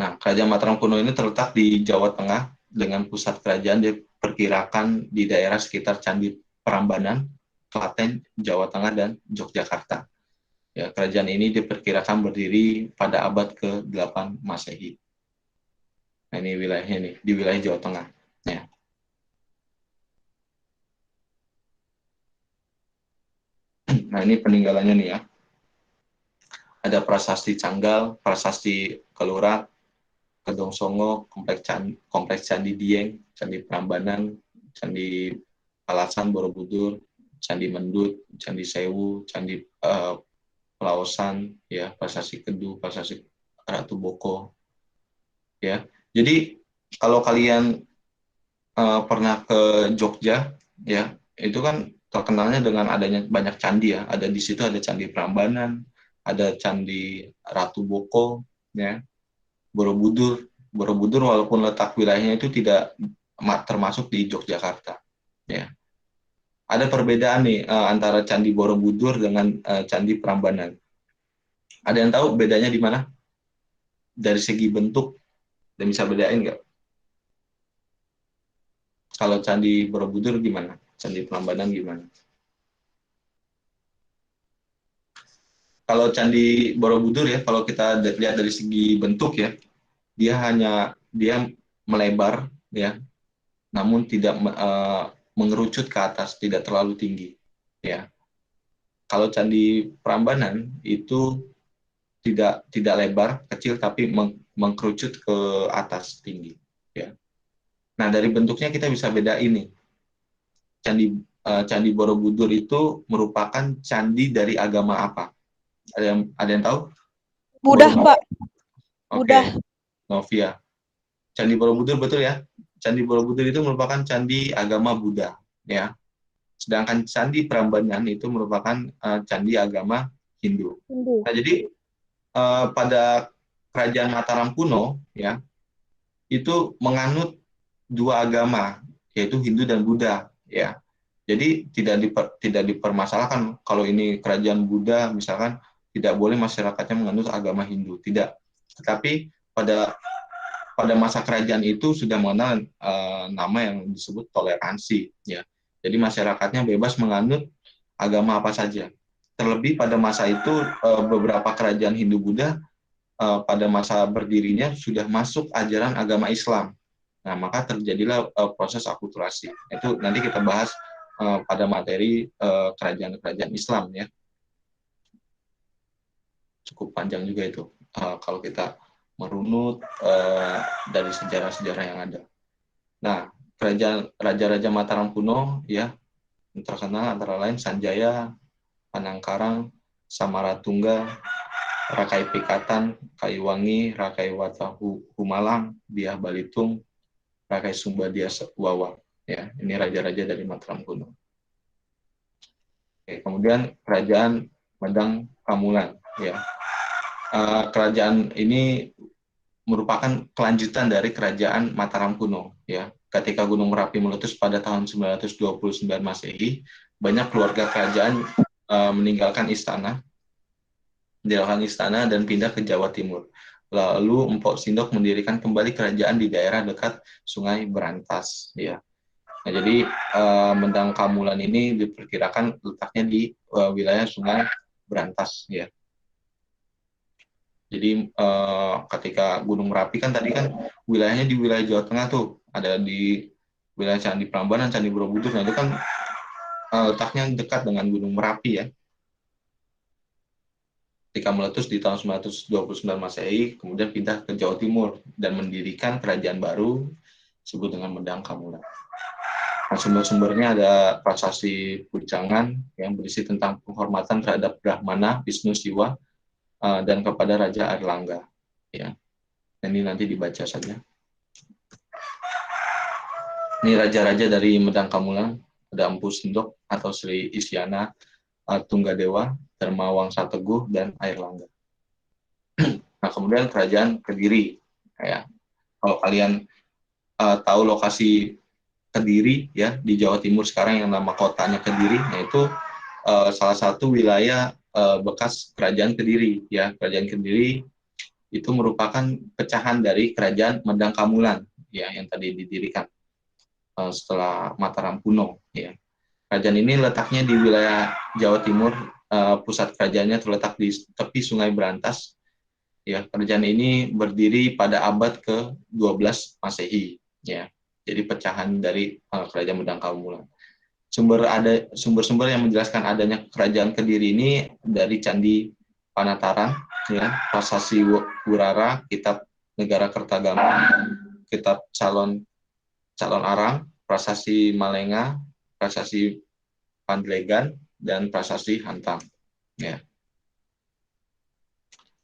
Nah, Kerajaan Mataram kuno ini terletak di Jawa Tengah dengan pusat kerajaan diperkirakan di daerah sekitar Candi Prambanan, Klaten, Jawa Tengah, dan Yogyakarta. Ya, kerajaan ini diperkirakan berdiri pada abad ke-8 Masehi. Nah, ini wilayahnya nih, di wilayah Jawa Tengah. Ya. Nah, ini peninggalannya nih ya. Ada prasasti Canggal, prasasti Kelurak, Kedong Songo, kompleks Candi Dieng, Candi Prambanan, Candi Palasan Borobudur, Candi Mendut, Candi Sewu, Candi Pelaosan, ya, prasasti Kedu, prasasti Ratu Boko. Ya. Jadi kalau kalian pernah ke Jogja, ya, itu kan terkenalnya dengan adanya banyak candi ya. Ada di situ ada Candi Prambanan, ada Candi Ratu Boko, ya. Borobudur walaupun letak wilayahnya itu tidak termasuk di Yogyakarta, ya. Ada perbedaan nih antara Candi Borobudur dengan Candi Prambanan. Ada yang tahu bedanya di mana? Dari segi bentuk, dan bisa bedain nggak? Kalau Candi Borobudur gimana? Candi Prambanan gimana? Kalau Candi Borobudur ya, kalau kita lihat dari segi bentuk ya, dia melebar ya, namun tidak mengerucut ke atas, tidak terlalu tinggi ya. Kalau Candi Prambanan itu tidak lebar, kecil, tapi mengkerucut ke atas tinggi ya. Nah, dari bentuknya kita bisa beda ini. Candi Borobudur itu merupakan candi dari agama apa? Ada yang tahu? Buddha, Pak. Oke. Novia. Candi Borobudur betul ya. Candi Borobudur itu merupakan candi agama Buddha, ya. Sedangkan Candi Prambanan itu merupakan candi agama Hindu. Nah, jadi pada Kerajaan Mataram kuno, ya, itu menganut dua agama, yaitu Hindu dan Buddha, ya. Jadi tidak dipermasalahkan kalau ini kerajaan Buddha, misalkan tidak boleh masyarakatnya menganut agama Hindu, tidak. Tetapi pada masa kerajaan itu sudah mengenal nama yang disebut toleransi, ya. Jadi masyarakatnya bebas menganut agama apa saja. Terlebih pada masa itu beberapa kerajaan Hindu Buddha pada masa berdirinya sudah masuk ajaran agama Islam. Nah, maka terjadilah proses akulturasi. Itu nanti kita bahas pada materi kerajaan-kerajaan Islam, ya. Cukup panjang juga itu kalau kita merunut dari sejarah-sejarah yang ada. Nah, raja-raja Mataram kuno ya terkenal antara lain Sanjaya, Panangkarang, Samaratungga, Rakai Pikatan, Kaiwangi, Rakai Watahu Humalang, Biah Balitung, Rakai Sumbadia Wawa. Ya, ini raja-raja dari Mataram kuno. Oke, kemudian kerajaan Medang Kamulan, ya. Kerajaan ini merupakan kelanjutan dari kerajaan Mataram kuno, ya. Ketika Gunung Merapi meletus pada tahun 929 Masehi, banyak keluarga kerajaan meninggalkan istana dan pindah ke Jawa Timur. Lalu Empok Sindok mendirikan kembali kerajaan di daerah dekat Sungai Berantas, ya. Nah, jadi Medang Kamulan ini diperkirakan letaknya di wilayah Sungai Berantas, ya. Jadi ketika Gunung Merapi kan tadi kan wilayahnya di wilayah Jawa Tengah tuh, ada di wilayah Candi Prambanan, Candi Borobudur, nah itu kan letaknya dekat dengan Gunung Merapi, ya. Ketika meletus di tahun 929 Masehi, kemudian pindah ke Jawa Timur dan mendirikan kerajaan baru disebut dengan Medang Kamulan. Nah, sumber-sumbernya ada prasasti Pujangan yang berisi tentang penghormatan terhadap Brahmana, Wisnu, Siwa, dan kepada Raja Airlangga. Ya, ini nanti dibaca saja. Ini raja-raja dari Medang Kamulan, ada Empu Sendok atau Sri Isyana Tunggadewa, Dharma Wangsa Teguh, dan Airlangga. Nah, kemudian kerajaan Kediri. Ya, kalau kalian tahu lokasi Kediri ya di Jawa Timur sekarang yang nama kotanya Kediri, yaitu salah satu wilayah bekas kerajaan Kediri. Ya, kerajaan Kediri itu merupakan pecahan dari kerajaan Medang Kamulan ya yang tadi didirikan setelah Mataram kuno. Ya. Kerajaan ini letaknya di wilayah Jawa Timur, pusat kerajaannya terletak di tepi Sungai Berantas. Ya, kerajaan ini berdiri pada abad ke-12 Masehi. Ya, jadi pecahan dari kerajaan Medang Kamulan. Sumber-sumber yang menjelaskan adanya kerajaan Kediri ini dari Candi Panataran, ya, Prasasti Wurara, Kitab Negara Kertagama, Kitab Calon Arang, Prasasti Malenga, Prasasti Pandlegan, dan Prasasti Hantang. Ya.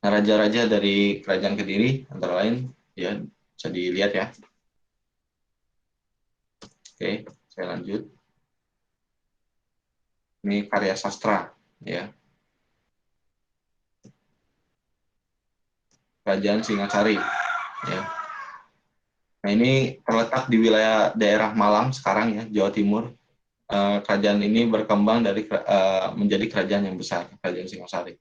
Nah, raja-raja dari kerajaan Kediri antara lain, ya, bisa dilihat ya. Oke, saya lanjut. Ini karya sastra, ya. Kerajaan Singasari, ya. Nah, ini terletak di wilayah daerah Malang sekarang ya, Jawa Timur. Kerajaan ini berkembang dari menjadi kerajaan yang besar, Kerajaan Singasari.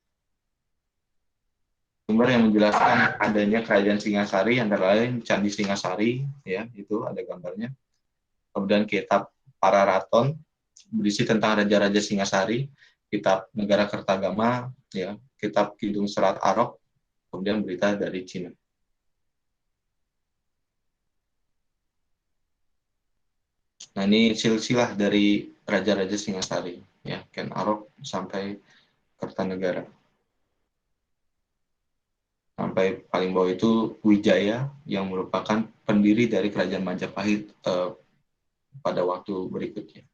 Sumber yang menjelaskan adanya Kerajaan Singasari antara lain Candi Singasari, ya, itu ada gambarnya. Kemudian Kitab Pararaton berisi tentang raja-raja Singasari, Kitab Negara Kertagama, ya, Kitab Kidung Serat Arok, kemudian berita dari Cina. Nah, ini silsilah dari raja-raja Singasari, ya, Ken Arok sampai Kertanegara. Sampai paling bawah itu Wijaya yang merupakan pendiri dari Kerajaan Majapahit pada waktu berikutnya.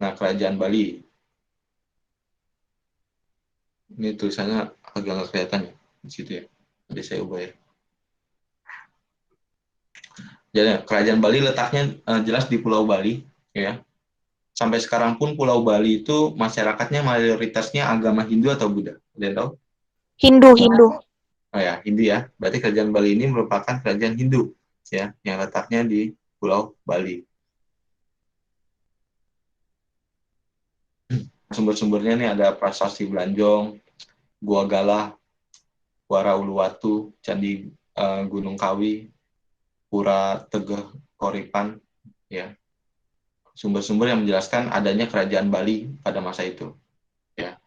Nah, Kerajaan Bali. Ini tulisannya agak nggak kelihatan ya, di situ ya. Jadi saya ubah ya. Jadi Kerajaan Bali letaknya jelas di Pulau Bali, ya. Sampai sekarang pun Pulau Bali itu masyarakatnya mayoritasnya agama Hindu atau Buddha. Kalian tahu? Hindu. Oh ya, Hindu ya. Berarti Kerajaan Bali ini merupakan kerajaan Hindu, ya, yang letaknya di Pulau Bali. Sumber-sumbernya nih ada Prasasti Blanjong, Gua Galah, Wara Uluwatu, Candi Gunung Kawi, Pura Tegeh Koripan, ya. Sumber-sumber yang menjelaskan adanya kerajaan Bali pada masa itu, ya.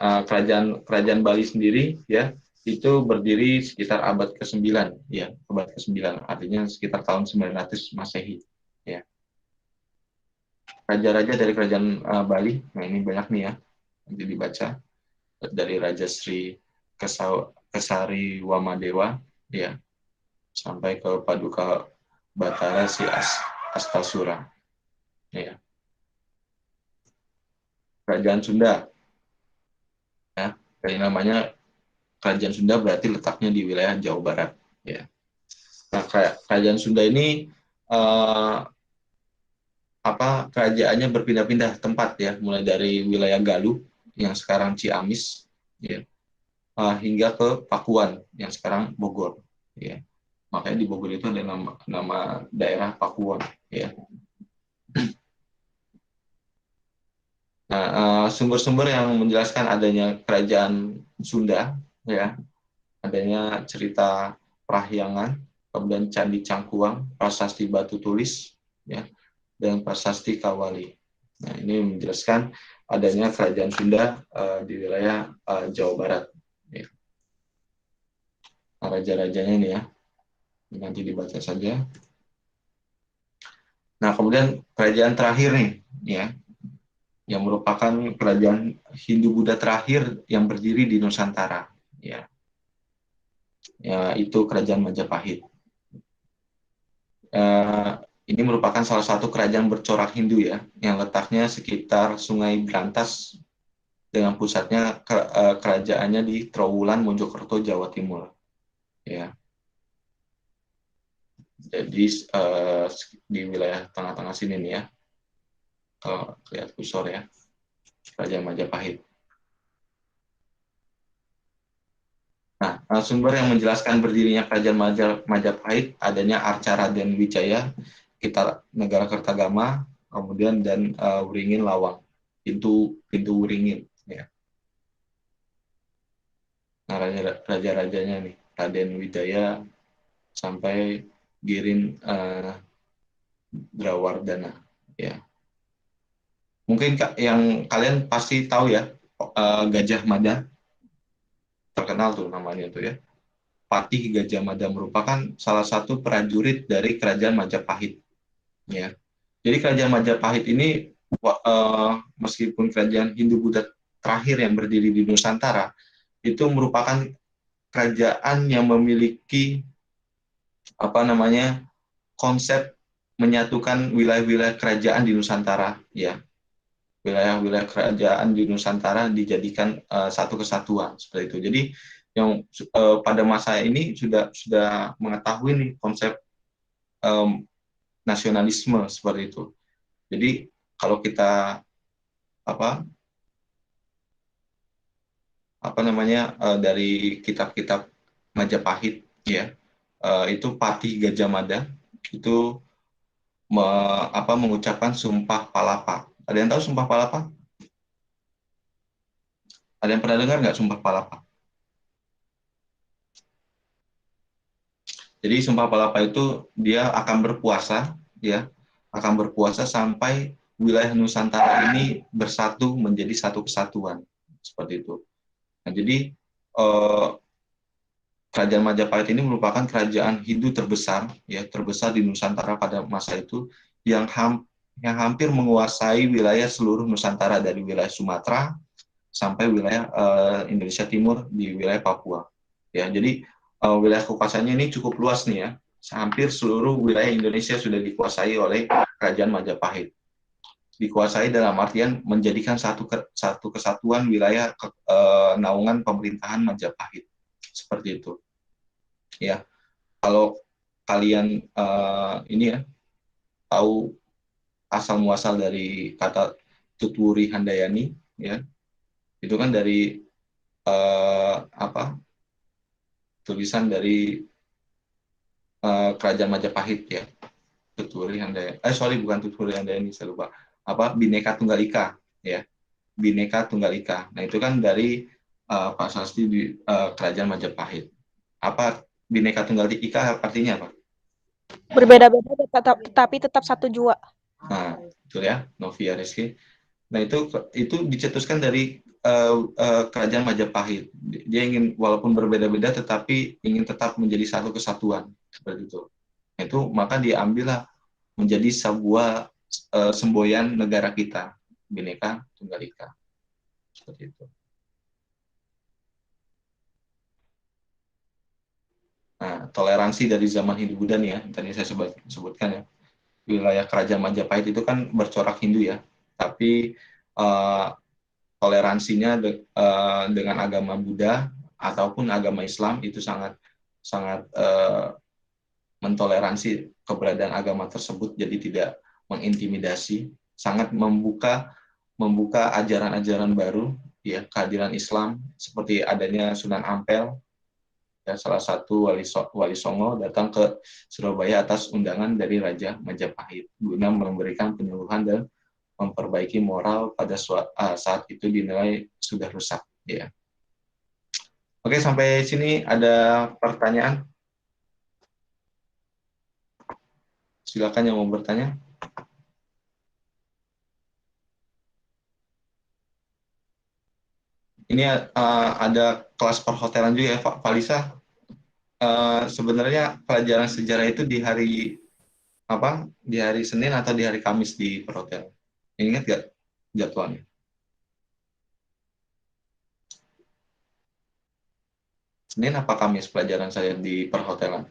Kerajaan Bali sendiri, ya, itu berdiri sekitar abad ke-9, ya, abad ke-9, artinya sekitar tahun 900 Masehi, ya. Raja-raja dari kerajaan Bali, nah ini banyak nih ya, nanti dibaca dari Raja Sri Kesari Wamadewa, ya, sampai ke Paduka Batara Si Astasura, ya. Kerajaan Sunda, ya, dari namanya Kerajaan Sunda berarti letaknya di wilayah Jawa Barat, ya. Nah, Kerajaan Sunda ini kerajaannya berpindah-pindah tempat ya, mulai dari wilayah Galuh yang sekarang Ciamis, ya, hingga ke Pakuan yang sekarang Bogor, ya. Makanya di Bogor itu ada nama daerah Pakuan, ya. Nah, sumber-sumber yang menjelaskan adanya kerajaan Sunda, ya, adanya cerita Prahyangan, kemudian Candi Cangkuang, Prasasti Batu Tulis, ya, dan Prasasti Kawali. Nah, ini menjelaskan adanya kerajaan Sunda di wilayah Jawa Barat. Ya. Nah, raja-rajanya ini ya, nanti dibaca saja. Nah, kemudian kerajaan terakhir nih, ya, yang merupakan kerajaan Hindu-Buddha terakhir yang berdiri di Nusantara, ya, itu Kerajaan Majapahit. Ini merupakan salah satu kerajaan bercorak Hindu ya, yang letaknya sekitar Sungai Berantas dengan pusatnya kerajaannya di Trowulan, Mojokerto, Jawa Timur. Ya. Jadi di wilayah tengah-tengah sini nih ya, kalau lihat kursor ya, Kerajaan Majapahit. Nah, sumber yang menjelaskan berdirinya Kerajaan Majapahit adanya Arca Raden Wijaya, Negara Kertagama, kemudian dan Wringin Lawang, pintu Wringin. Ya. Nah, raja-rajanya nih, Raden Wijaya sampai Girin Drawardana. Ya. Mungkin yang kalian pasti tahu ya, Gajah Mada, terkenal tuh namanya tuh ya. Patih Gajah Mada merupakan salah satu prajurit dari Kerajaan Majapahit. Ya. Jadi Kerajaan Majapahit ini meskipun kerajaan Hindu-Buddha terakhir yang berdiri di Nusantara, itu merupakan kerajaan yang memiliki konsep menyatukan wilayah-wilayah kerajaan di Nusantara, ya. Wilayah-wilayah kerajaan di Nusantara dijadikan satu kesatuan seperti itu. Jadi yang pada masa ini sudah mengetahui nih konsep nasionalisme seperti itu. Jadi kalau kita dari kitab-kitab Majapahit ya, itu Patih Gajah Mada itu mengucapkan Sumpah Palapa. Ada yang tahu Sumpah Palapa? Ada yang pernah dengar nggak Sumpah Palapa? Jadi Sumpah Palapa itu dia akan berpuasa, ya, akan berpuasa sampai wilayah Nusantara ini bersatu menjadi satu kesatuan, seperti itu. Nah, jadi Kerajaan Majapahit ini merupakan kerajaan Hindu terbesar di Nusantara pada masa itu yang hampir menguasai wilayah seluruh Nusantara dari wilayah Sumatera sampai wilayah Indonesia Timur di wilayah Papua. Ya, jadi wilayah kekuasaannya ini cukup luas nih ya. Hampir seluruh wilayah Indonesia sudah dikuasai oleh Kerajaan Majapahit. Dikuasai dalam artian menjadikan satu kesatuan wilayah naungan pemerintahan Majapahit. Seperti itu. Ya. Kalau kalian tahu asal muasal dari kata Tutwuri Handayani, ya. Itu kan dari tulisan dari Kerajaan Majapahit ya. Tutwuri Handayani. Bukan Tutwuri Handayani, saya lupa. Bhinneka Tunggal Ika ya. Bhinneka Tunggal Ika. Nah, itu kan dari Pak Sasti di Kerajaan Majapahit. Bhinneka Tunggal Ika artinya apa? Berbeda-beda tetapi tetap satu jua. Nah, betul ya, Novia Rizky. Nah, itu dicetuskan dari Kerajaan Majapahit. Dia ingin walaupun berbeda-beda tetapi ingin tetap menjadi satu kesatuan seperti itu. Nah, itu maka diambillah menjadi sebuah semboyan negara kita, Bhinneka Tunggal Ika. Seperti itu. Nah, toleransi dari zaman Hindu-Buddha nih ya, tadi saya sebutkan ya. Wilayah Kerajaan Majapahit itu kan bercorak Hindu ya, tapi toleransinya dengan agama Buddha ataupun agama Islam itu sangat mentoleransi keberadaan agama tersebut, jadi tidak mengintimidasi, sangat membuka ajaran-ajaran baru ya, kehadiran Islam seperti adanya Sunan Ampel ya, salah satu wali Songo datang ke Surabaya atas undangan dari Raja Majapahit guna memberikan penyuluhan dan memperbaiki moral pada saat itu dinilai sudah rusak ya. Oke, sampai sini ada pertanyaan? Silakan yang mau bertanya. Ini ada kelas perhotelan juga ya, Pak Falisa. Sebenarnya pelajaran sejarah itu di hari Senin atau di hari Kamis di perhotelan? Ingat nggak jadwalnya? Senin apa Kamis pelajaran saya di perhotelan?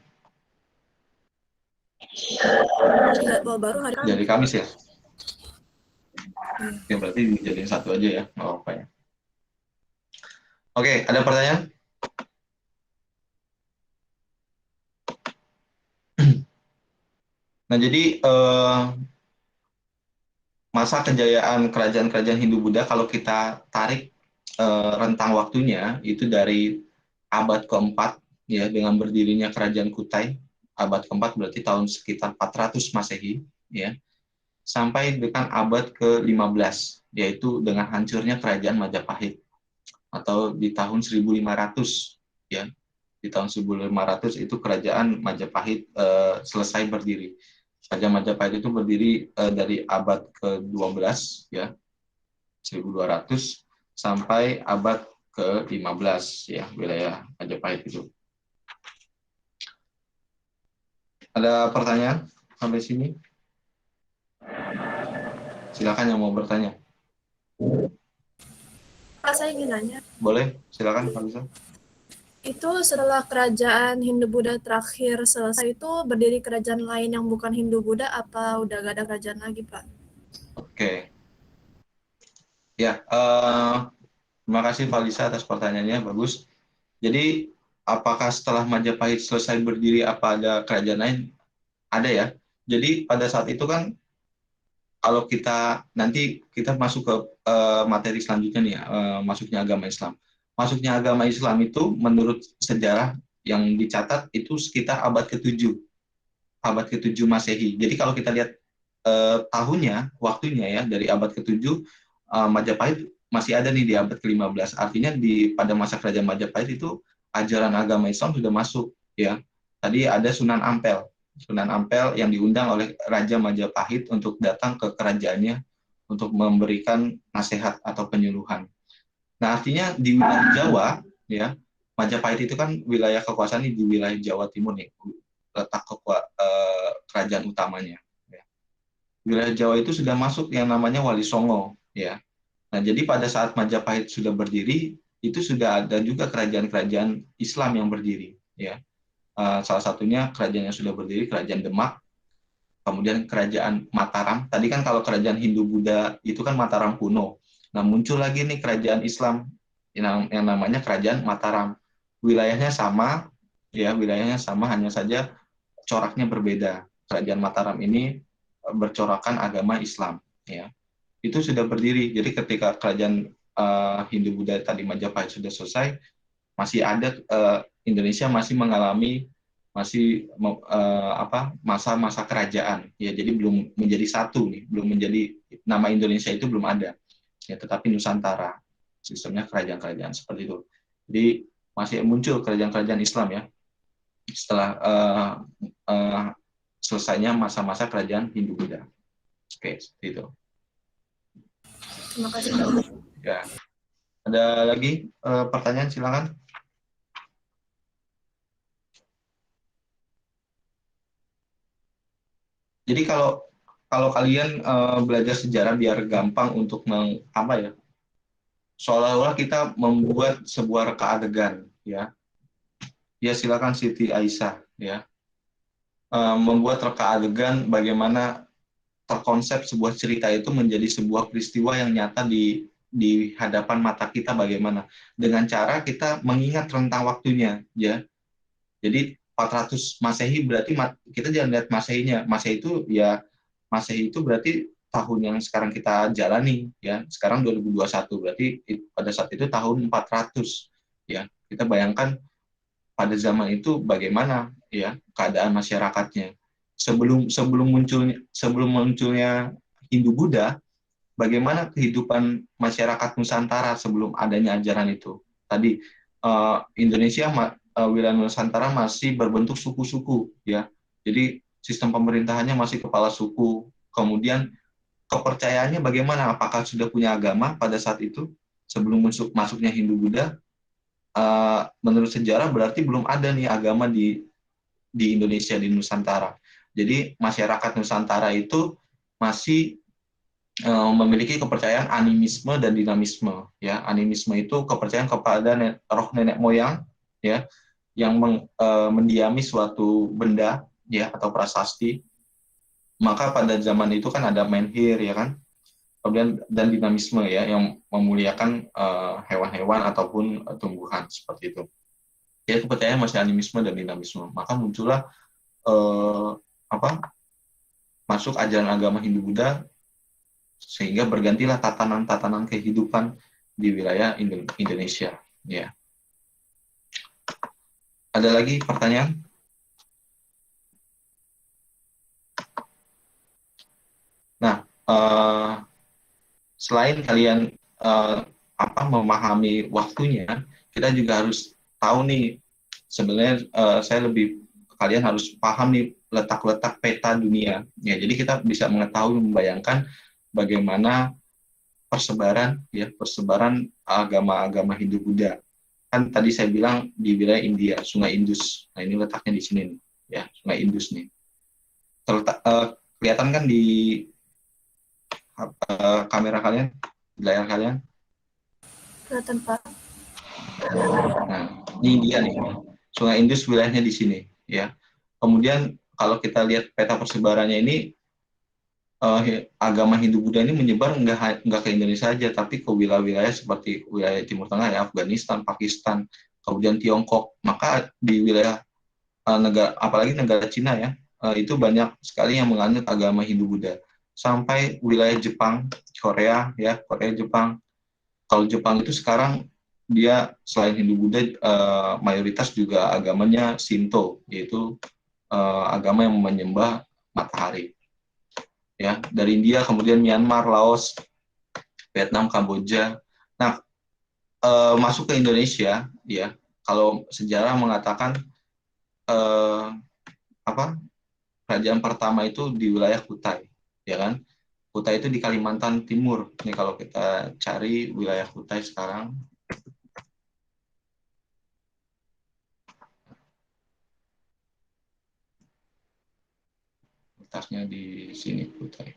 Baru hari Jadi Kamis ya? Ya berarti dijadiin satu aja ya, nggak apa-apa ya. Oke, ada pertanyaan? Nah, jadi masa kejayaan kerajaan-kerajaan Hindu-Buddha kalau kita tarik rentang waktunya itu dari abad keempat ya dengan berdirinya kerajaan Kutai, abad keempat berarti tahun sekitar 400 Masehi ya, sampai dengan abad ke-15 yaitu dengan hancurnya kerajaan Majapahit atau di tahun 1500 ya. Di tahun 1500 itu kerajaan Majapahit selesai berdiri. Kerajaan Majapahit itu berdiri dari abad ke-12 ya, 1200 sampai abad ke-15 ya, wilayah Majapahit itu. Ada pertanyaan sampai sini? Silakan yang mau bertanya. Pak, saya ingin nanya, Boleh, silakan Pak Lisa. itu setelah kerajaan Hindu-Buddha terakhir selesai itu berdiri kerajaan lain yang bukan Hindu-Buddha apa udah gak ada kerajaan lagi, Pak? Oke. Ya, terima kasih Pak Lisa atas pertanyaannya, bagus. Jadi, apakah setelah Majapahit selesai berdiri, apa ada kerajaan lain? Ada ya. Jadi, pada saat itu kan, kalau nanti kita masuk ke materi selanjutnya nih, masuknya agama Islam. Masuknya agama Islam itu menurut sejarah yang dicatat itu sekitar abad ke-7. Abad ke-7 Masehi. Jadi kalau kita lihat tahunnya, waktunya ya, dari abad ke-7, Majapahit masih ada nih di abad ke-15. Artinya pada masa kerajaan Majapahit itu ajaran agama Islam sudah masuk ya. Tadi ada Sunan Ampel. Sunan Ampel yang diundang oleh Raja Majapahit untuk datang ke kerajaannya untuk memberikan nasihat atau penyuluhan. Nah, artinya di wilayah Jawa ya, Majapahit itu kan wilayah kekuasaan di wilayah Jawa Timur nih, letak kerajaan utamanya. Ya. Wilayah Jawa itu sudah masuk yang namanya Wali Songo ya. Nah, jadi pada saat Majapahit sudah berdiri, itu sudah ada juga kerajaan-kerajaan Islam yang berdiri ya. Salah satunya kerajaan yang sudah berdiri, kerajaan Demak, kemudian kerajaan Mataram. Tadi kan kalau kerajaan Hindu-Buddha itu kan Mataram kuno. Nah, muncul lagi nih kerajaan Islam yang namanya kerajaan Mataram. Wilayahnya sama, ya, wilayahnya sama, hanya saja coraknya berbeda. Kerajaan Mataram ini bercorakan agama Islam, ya. Itu sudah berdiri. Jadi ketika kerajaan Hindu-Buddha tadi Majapahit sudah selesai, masih ada Indonesia masih mengalami masa-masa kerajaan ya, jadi belum menjadi satu nih, belum menjadi nama Indonesia itu belum ada ya, tetapi Nusantara sistemnya kerajaan-kerajaan seperti itu. Jadi masih muncul kerajaan-kerajaan Islam ya setelah selesainya masa-masa kerajaan Hindu-Buddha. Oke, seperti itu. Terima kasih, Pak. Ya. Ada lagi pertanyaan, silakan. Jadi kalau kalian belajar sejarah biar gampang untuk seolah-olah kita membuat sebuah reka adegan, ya. Ya, silakan Siti Aisyah, ya. Membuat reka adegan bagaimana terkonsep sebuah cerita itu menjadi sebuah peristiwa yang nyata di hadapan mata kita, bagaimana dengan cara kita mengingat rentang waktunya, ya. Jadi 400 Masehi berarti kita jangan lihat Masehinya. Masehi itu berarti tahun yang sekarang kita jalani ya. Sekarang 2021 berarti pada saat itu tahun 400 ya. Kita bayangkan pada zaman itu bagaimana ya keadaan masyarakatnya. Sebelum munculnya Hindu-Buddha, bagaimana kehidupan masyarakat Nusantara sebelum adanya ajaran itu. Tadi Indonesia wilayah Nusantara masih berbentuk suku-suku ya. Jadi sistem pemerintahannya masih kepala suku. Kemudian kepercayaannya bagaimana? Apakah sudah punya agama pada saat itu sebelum masuknya Hindu-Buddha? Menurut sejarah berarti belum ada nih agama di Indonesia, di Nusantara. Jadi masyarakat Nusantara itu masih memiliki kepercayaan animisme dan dinamisme ya. Animisme itu kepercayaan kepada roh nenek moyang ya, yang mendiami suatu benda ya atau prasasti. Maka pada zaman itu kan ada menhir ya kan, kemudian dan dinamisme ya, yang memuliakan hewan-hewan ataupun tumbuhan seperti itu. Ya, kepercayaan masih animisme dan dinamisme. Maka muncullah masuk ajaran agama Hindu-Buddha, sehingga bergantilah tatanan-tatanan kehidupan di wilayah Indonesia. Ya. Ada lagi pertanyaan? Nah, selain kalian memahami waktunya, kita juga harus tahu nih, sebenarnya kalian harus paham nih letak-letak peta dunia. Ya, jadi kita bisa mengetahui, membayangkan bagaimana persebaran agama-agama Hindu-Buddha. Kan tadi saya bilang di wilayah India, Sungai Indus. Nah, ini letaknya di sini nih, ya, Sungai Indus nih. Kelihatan kan di kamera kalian, di layar kalian? Kelihatan, Pak. Nah, ini India nih. Sungai Indus wilayahnya di sini, ya. Kemudian kalau kita lihat peta persebarannya ini, agama Hindu-Buddha ini menyebar nggak ke Indonesia saja, tapi ke wilayah-wilayah seperti wilayah Timur Tengah, ya, Afghanistan, Pakistan, kemudian Tiongkok. Maka di wilayah negara, apalagi negara Cina ya, itu banyak sekali yang menganut agama Hindu-Buddha. Sampai wilayah Jepang, Korea, ya, Korea, Jepang. Kalau Jepang itu sekarang dia selain Hindu-Buddha, mayoritas juga agamanya Shinto, yaitu agama yang menyembah matahari. Ya, dari India, kemudian Myanmar, Laos, Vietnam, Kamboja. Nah, masuk ke Indonesia, ya, kalau sejarah mengatakan kerajaan pertama itu di wilayah Kutai, ya kan? Kutai itu di Kalimantan Timur. Ini kalau kita cari wilayah Kutai sekarang, letaknya di sini Kutai.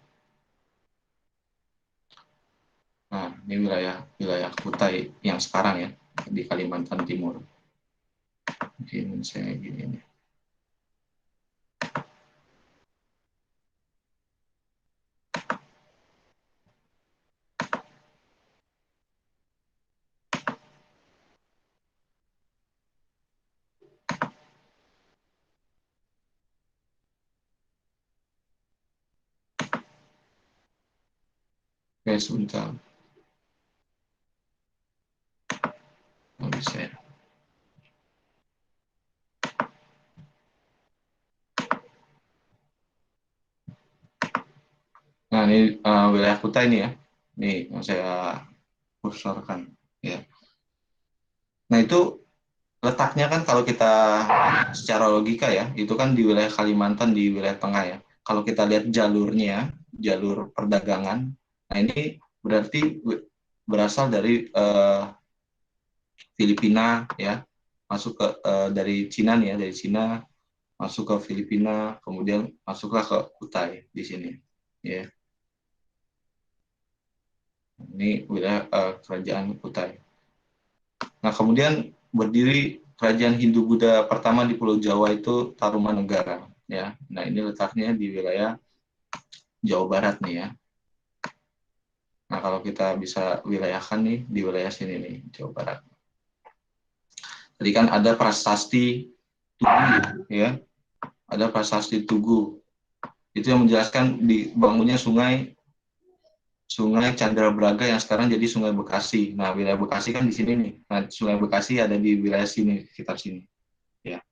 Nah, ini wilayah Kutai yang sekarang ya, di Kalimantan Timur. Mungkin saya gini nih. Oke, sebentar. Nggak bisa ya. Nah, ini wilayah Kutai ini ya. Nih, yang saya kursorkan. Ya. Nah, itu letaknya kan kalau kita secara logika ya, itu kan di wilayah Kalimantan, di wilayah tengah ya. Kalau kita lihat jalurnya, jalur perdagangan, nah ini berarti berasal dari Filipina ya, masuk ke dari Cina nih ya, dari Cina masuk ke Filipina, kemudian masuklah ke Kutai di sini. Ya. Ini wilayah kerajaan Kutai. Nah, kemudian berdiri kerajaan Hindu-Buddha pertama di Pulau Jawa itu Tarumanegara. Ya. Nah, ini letaknya di wilayah Jawa Barat nih ya. Nah, kalau kita bisa wilayahkan nih, di wilayah sini nih, Jawa Barat. Tadi kan ada prasasti Tugu, ya. Ada prasasti Tugu. Itu yang menjelaskan dibangunnya Sungai Chandrabraga yang sekarang jadi Sungai Bekasi. Nah, wilayah Bekasi kan di sini nih. Nah, Sungai Bekasi ada di wilayah sini, sekitar sini. Ya.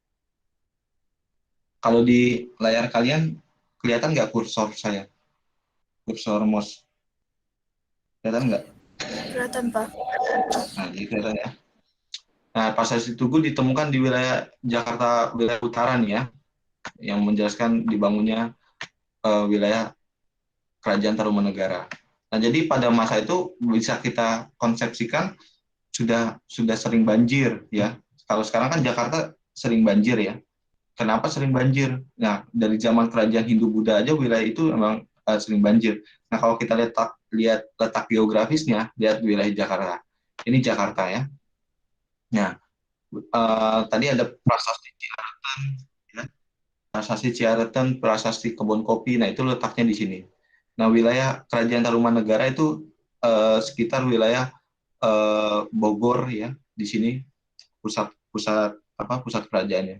Kalau di layar kalian kelihatan nggak kursor saya? Kursor mouse. Kelihatan nggak? Kelihatan, Pak. Nah, jadi kelihatan ya. Nah, prasasti Tugu ditemukan di wilayah Jakarta, wilayah utara nih ya, yang menjelaskan dibangunnya wilayah Kerajaan Tarumanegara. Nah, jadi pada masa itu bisa kita konsepsikan sudah sering banjir ya. Kalau sekarang kan Jakarta sering banjir ya. Kenapa sering banjir? Nah, dari zaman kerajaan Hindu-Buddha aja wilayah itu memang sering banjir. Nah, kalau kita lihat letak geografisnya, lihat wilayah Jakarta. Ini Jakarta ya. Nah, tadi ada prasasti Ciaratan, ya. Prasasti Ciaratan, prasasti Kebon Kopi. Nah, itu letaknya di sini. Nah, wilayah Kerajaan Tarumanegara itu sekitar wilayah Bogor ya, di sini pusat pusat pusat kerajaannya.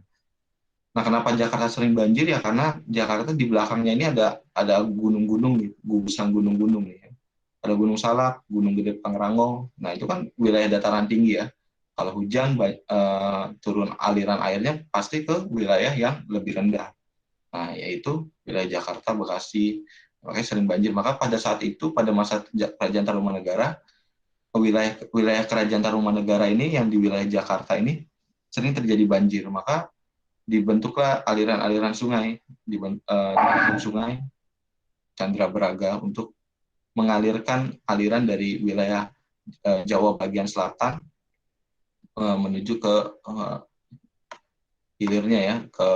Nah, kenapa Jakarta sering banjir ya? Karena Jakarta di belakangnya ini ada gunung-gunung nih, gugusan gunung-gunung nih. Ada Gunung Salak, Gunung Gede Pangrango. Nah, itu kan wilayah dataran tinggi ya. Kalau hujan turun aliran airnya pasti ke wilayah yang lebih rendah. Nah, yaitu wilayah Jakarta, Bekasi, makanya sering banjir. Maka pada saat itu, pada masa Kerajaan Tarumanegara, wilayah Kerajaan Tarumanegara ini yang di wilayah Jakarta ini sering terjadi banjir. Maka dibentuklah aliran-aliran sungai, sungai Candra Braga untuk mengalirkan aliran dari wilayah Jawa bagian selatan menuju ke hilirnya ya, ke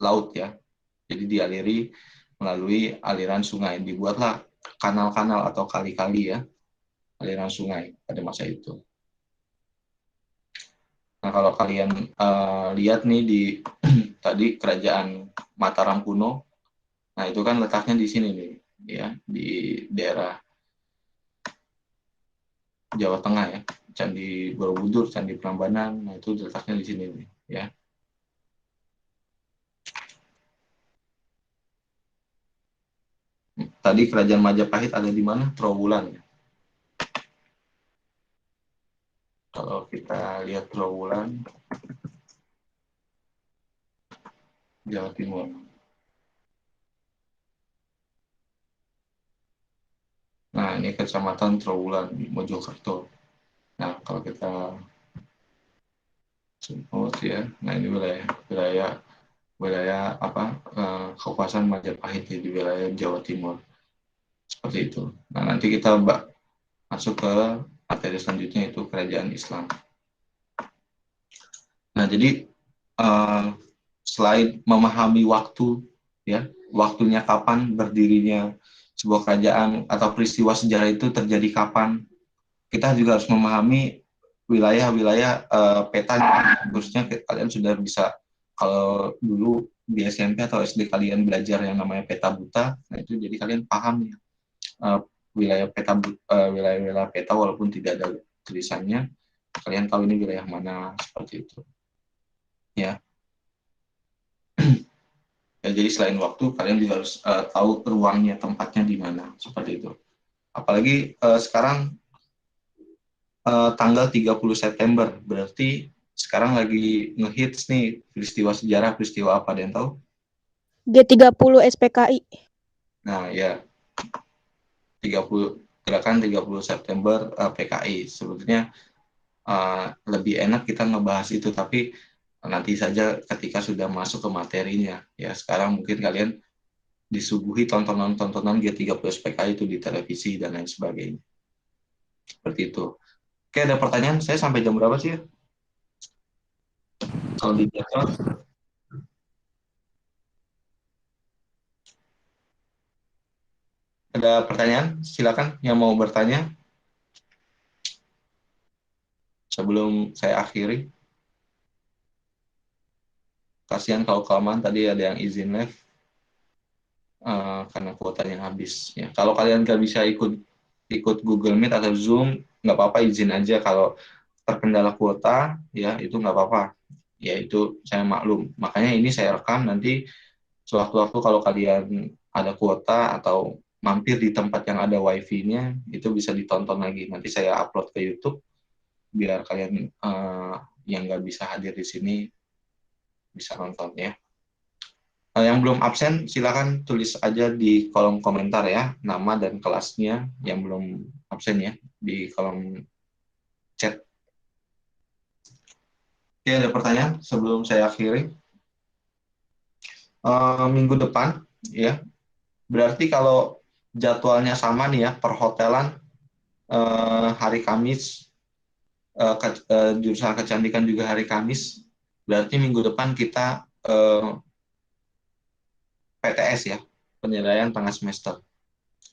laut ya. Jadi dialiri melalui aliran sungai. Dibuatlah kanal-kanal atau kali-kali ya, aliran sungai pada masa itu. Nah, kalau kalian lihat nih di tadi Kerajaan Mataram kuno, nah itu kan letaknya di sini nih, ya, di daerah Jawa Tengah ya, Candi Borobudur, Candi Prambanan, nah itu letaknya di sini nih, ya. Tadi Kerajaan Majapahit ada di mana? Trowulan. Kalau kita lihat Trowulan, Jawa Timur. Nah, ini Kecamatan Trowulan, Mojokerto. Nah, kalau kita semut ya, nah ini wilayah Kabupaten Majapahit di wilayah Jawa Timur. Seperti itu. Nah, nanti kita masuk ke materi selanjutnya, itu Kerajaan Islam. Nah, jadi selain memahami waktu, ya, waktunya kapan berdirinya sebuah kerajaan atau peristiwa sejarah itu terjadi kapan, kita juga harus memahami wilayah-wilayah petanya. Khususnya kalian sudah bisa, kalau dulu di SMP atau SD kalian belajar yang namanya peta buta, nah itu jadi kalian paham ya wilayah peta walaupun tidak ada tulisannya, kalian tahu ini wilayah mana, seperti itu ya. Ya, jadi selain waktu, kalian juga harus tahu ruangnya, tempatnya di mana, seperti itu. Apalagi sekarang tanggal 30 September, berarti sekarang lagi ngehits nih peristiwa sejarah, peristiwa apa, ada yang tahu? G30 SPKI. Nah, ya, 30 gerakan 30 September PKI. Sebetulnya lebih enak kita ngebahas itu, tapi nanti saja ketika sudah masuk ke materinya. Ya, sekarang mungkin kalian disuguhi tontonan-tontonan G30 SPKI itu di televisi dan lain sebagainya. Seperti itu. Oke, ada pertanyaan? Saya sampai jam berapa sih ya? Kalau di jadwal. Ada pertanyaan? Silakan yang mau bertanya. Sebelum saya akhiri. Kasihan kalau kelamaan, tadi ada yang izin live karena kuotanya habis. Ya. Kalau kalian nggak bisa ikut Google Meet atau Zoom, nggak apa-apa, izin aja. Kalau terkendala kuota, ya itu nggak apa-apa. Ya itu saya maklum. Makanya ini saya rekam, nanti sewaktu-waktu kalau kalian ada kuota atau mampir di tempat yang ada wifi-nya, itu bisa ditonton lagi. Nanti saya upload ke YouTube, biar kalian yang nggak bisa hadir di sini bisa nonton ya. Yang belum absen, silakan tulis aja di kolom komentar ya, nama dan kelasnya yang belum absen ya, di kolom chat. Oke, ada pertanyaan sebelum saya akhiri? Minggu depan, ya, berarti kalau jadwalnya sama nih ya, perhotelan hari Kamis, jurusan kecantikan juga hari Kamis, berarti minggu depan kita PTS ya, penilaian tengah semester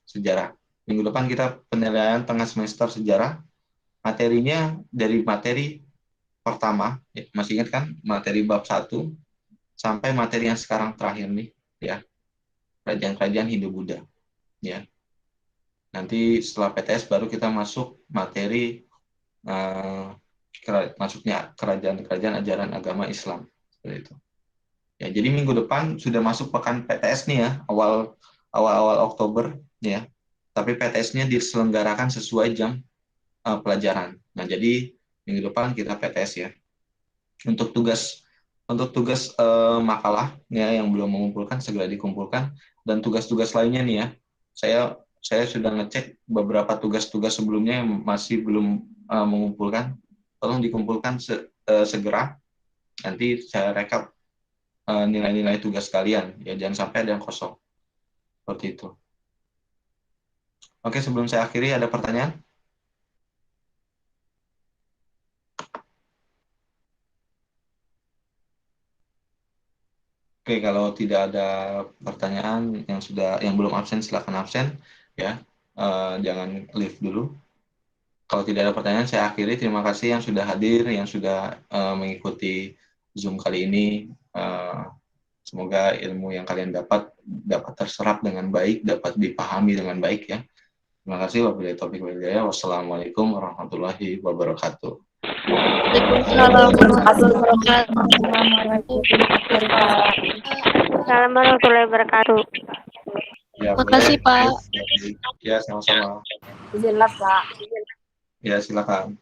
sejarah. Minggu depan kita penilaian tengah semester sejarah. Materinya dari materi pertama, ya, masih ingat kan, materi bab 1 sampai materi yang sekarang terakhir nih, ya, kerajaan-kerajaan Hindu-Buddha. ya. Nanti setelah PTS baru kita masuk materi masuknya kerajaan-kerajaan ajaran agama Islam, seperti itu. Ya, jadi minggu depan sudah masuk pekan PTS nih ya, awal Oktober ya. Tapi PTS-nya diselenggarakan sesuai jam pelajaran. Nah, jadi minggu depan kita PTS ya. Untuk tugas makalah ya yang belum mengumpulkan segera dikumpulkan, dan tugas-tugas lainnya nih ya. Saya sudah ngecek beberapa tugas-tugas sebelumnya yang masih belum mengumpulkan. Tolong dikumpulkan segera. Nanti saya rekap nilai-nilai tugas kalian ya, jangan sampai ada yang kosong. Seperti itu. Oke, sebelum saya akhiri ada pertanyaan? Oke, kalau tidak ada pertanyaan yang belum absen silakan absen ya. Jangan leave dulu. Kalau tidak ada pertanyaan saya akhiri. Terima kasih yang sudah hadir, yang sudah mengikuti Zoom kali ini. Semoga ilmu yang kalian dapat terserap dengan baik, dapat dipahami dengan baik ya. Terima kasih. Wabillahi taufiq wal hidayah. Wassalamualaikum warahmatullahi wabarakatuh. Assalamualaikum warahmatullahi wabarakatuh. Ya, Makasih, Pak. Ya, sama-sama. Izin lah, Pak. Ya, silakan.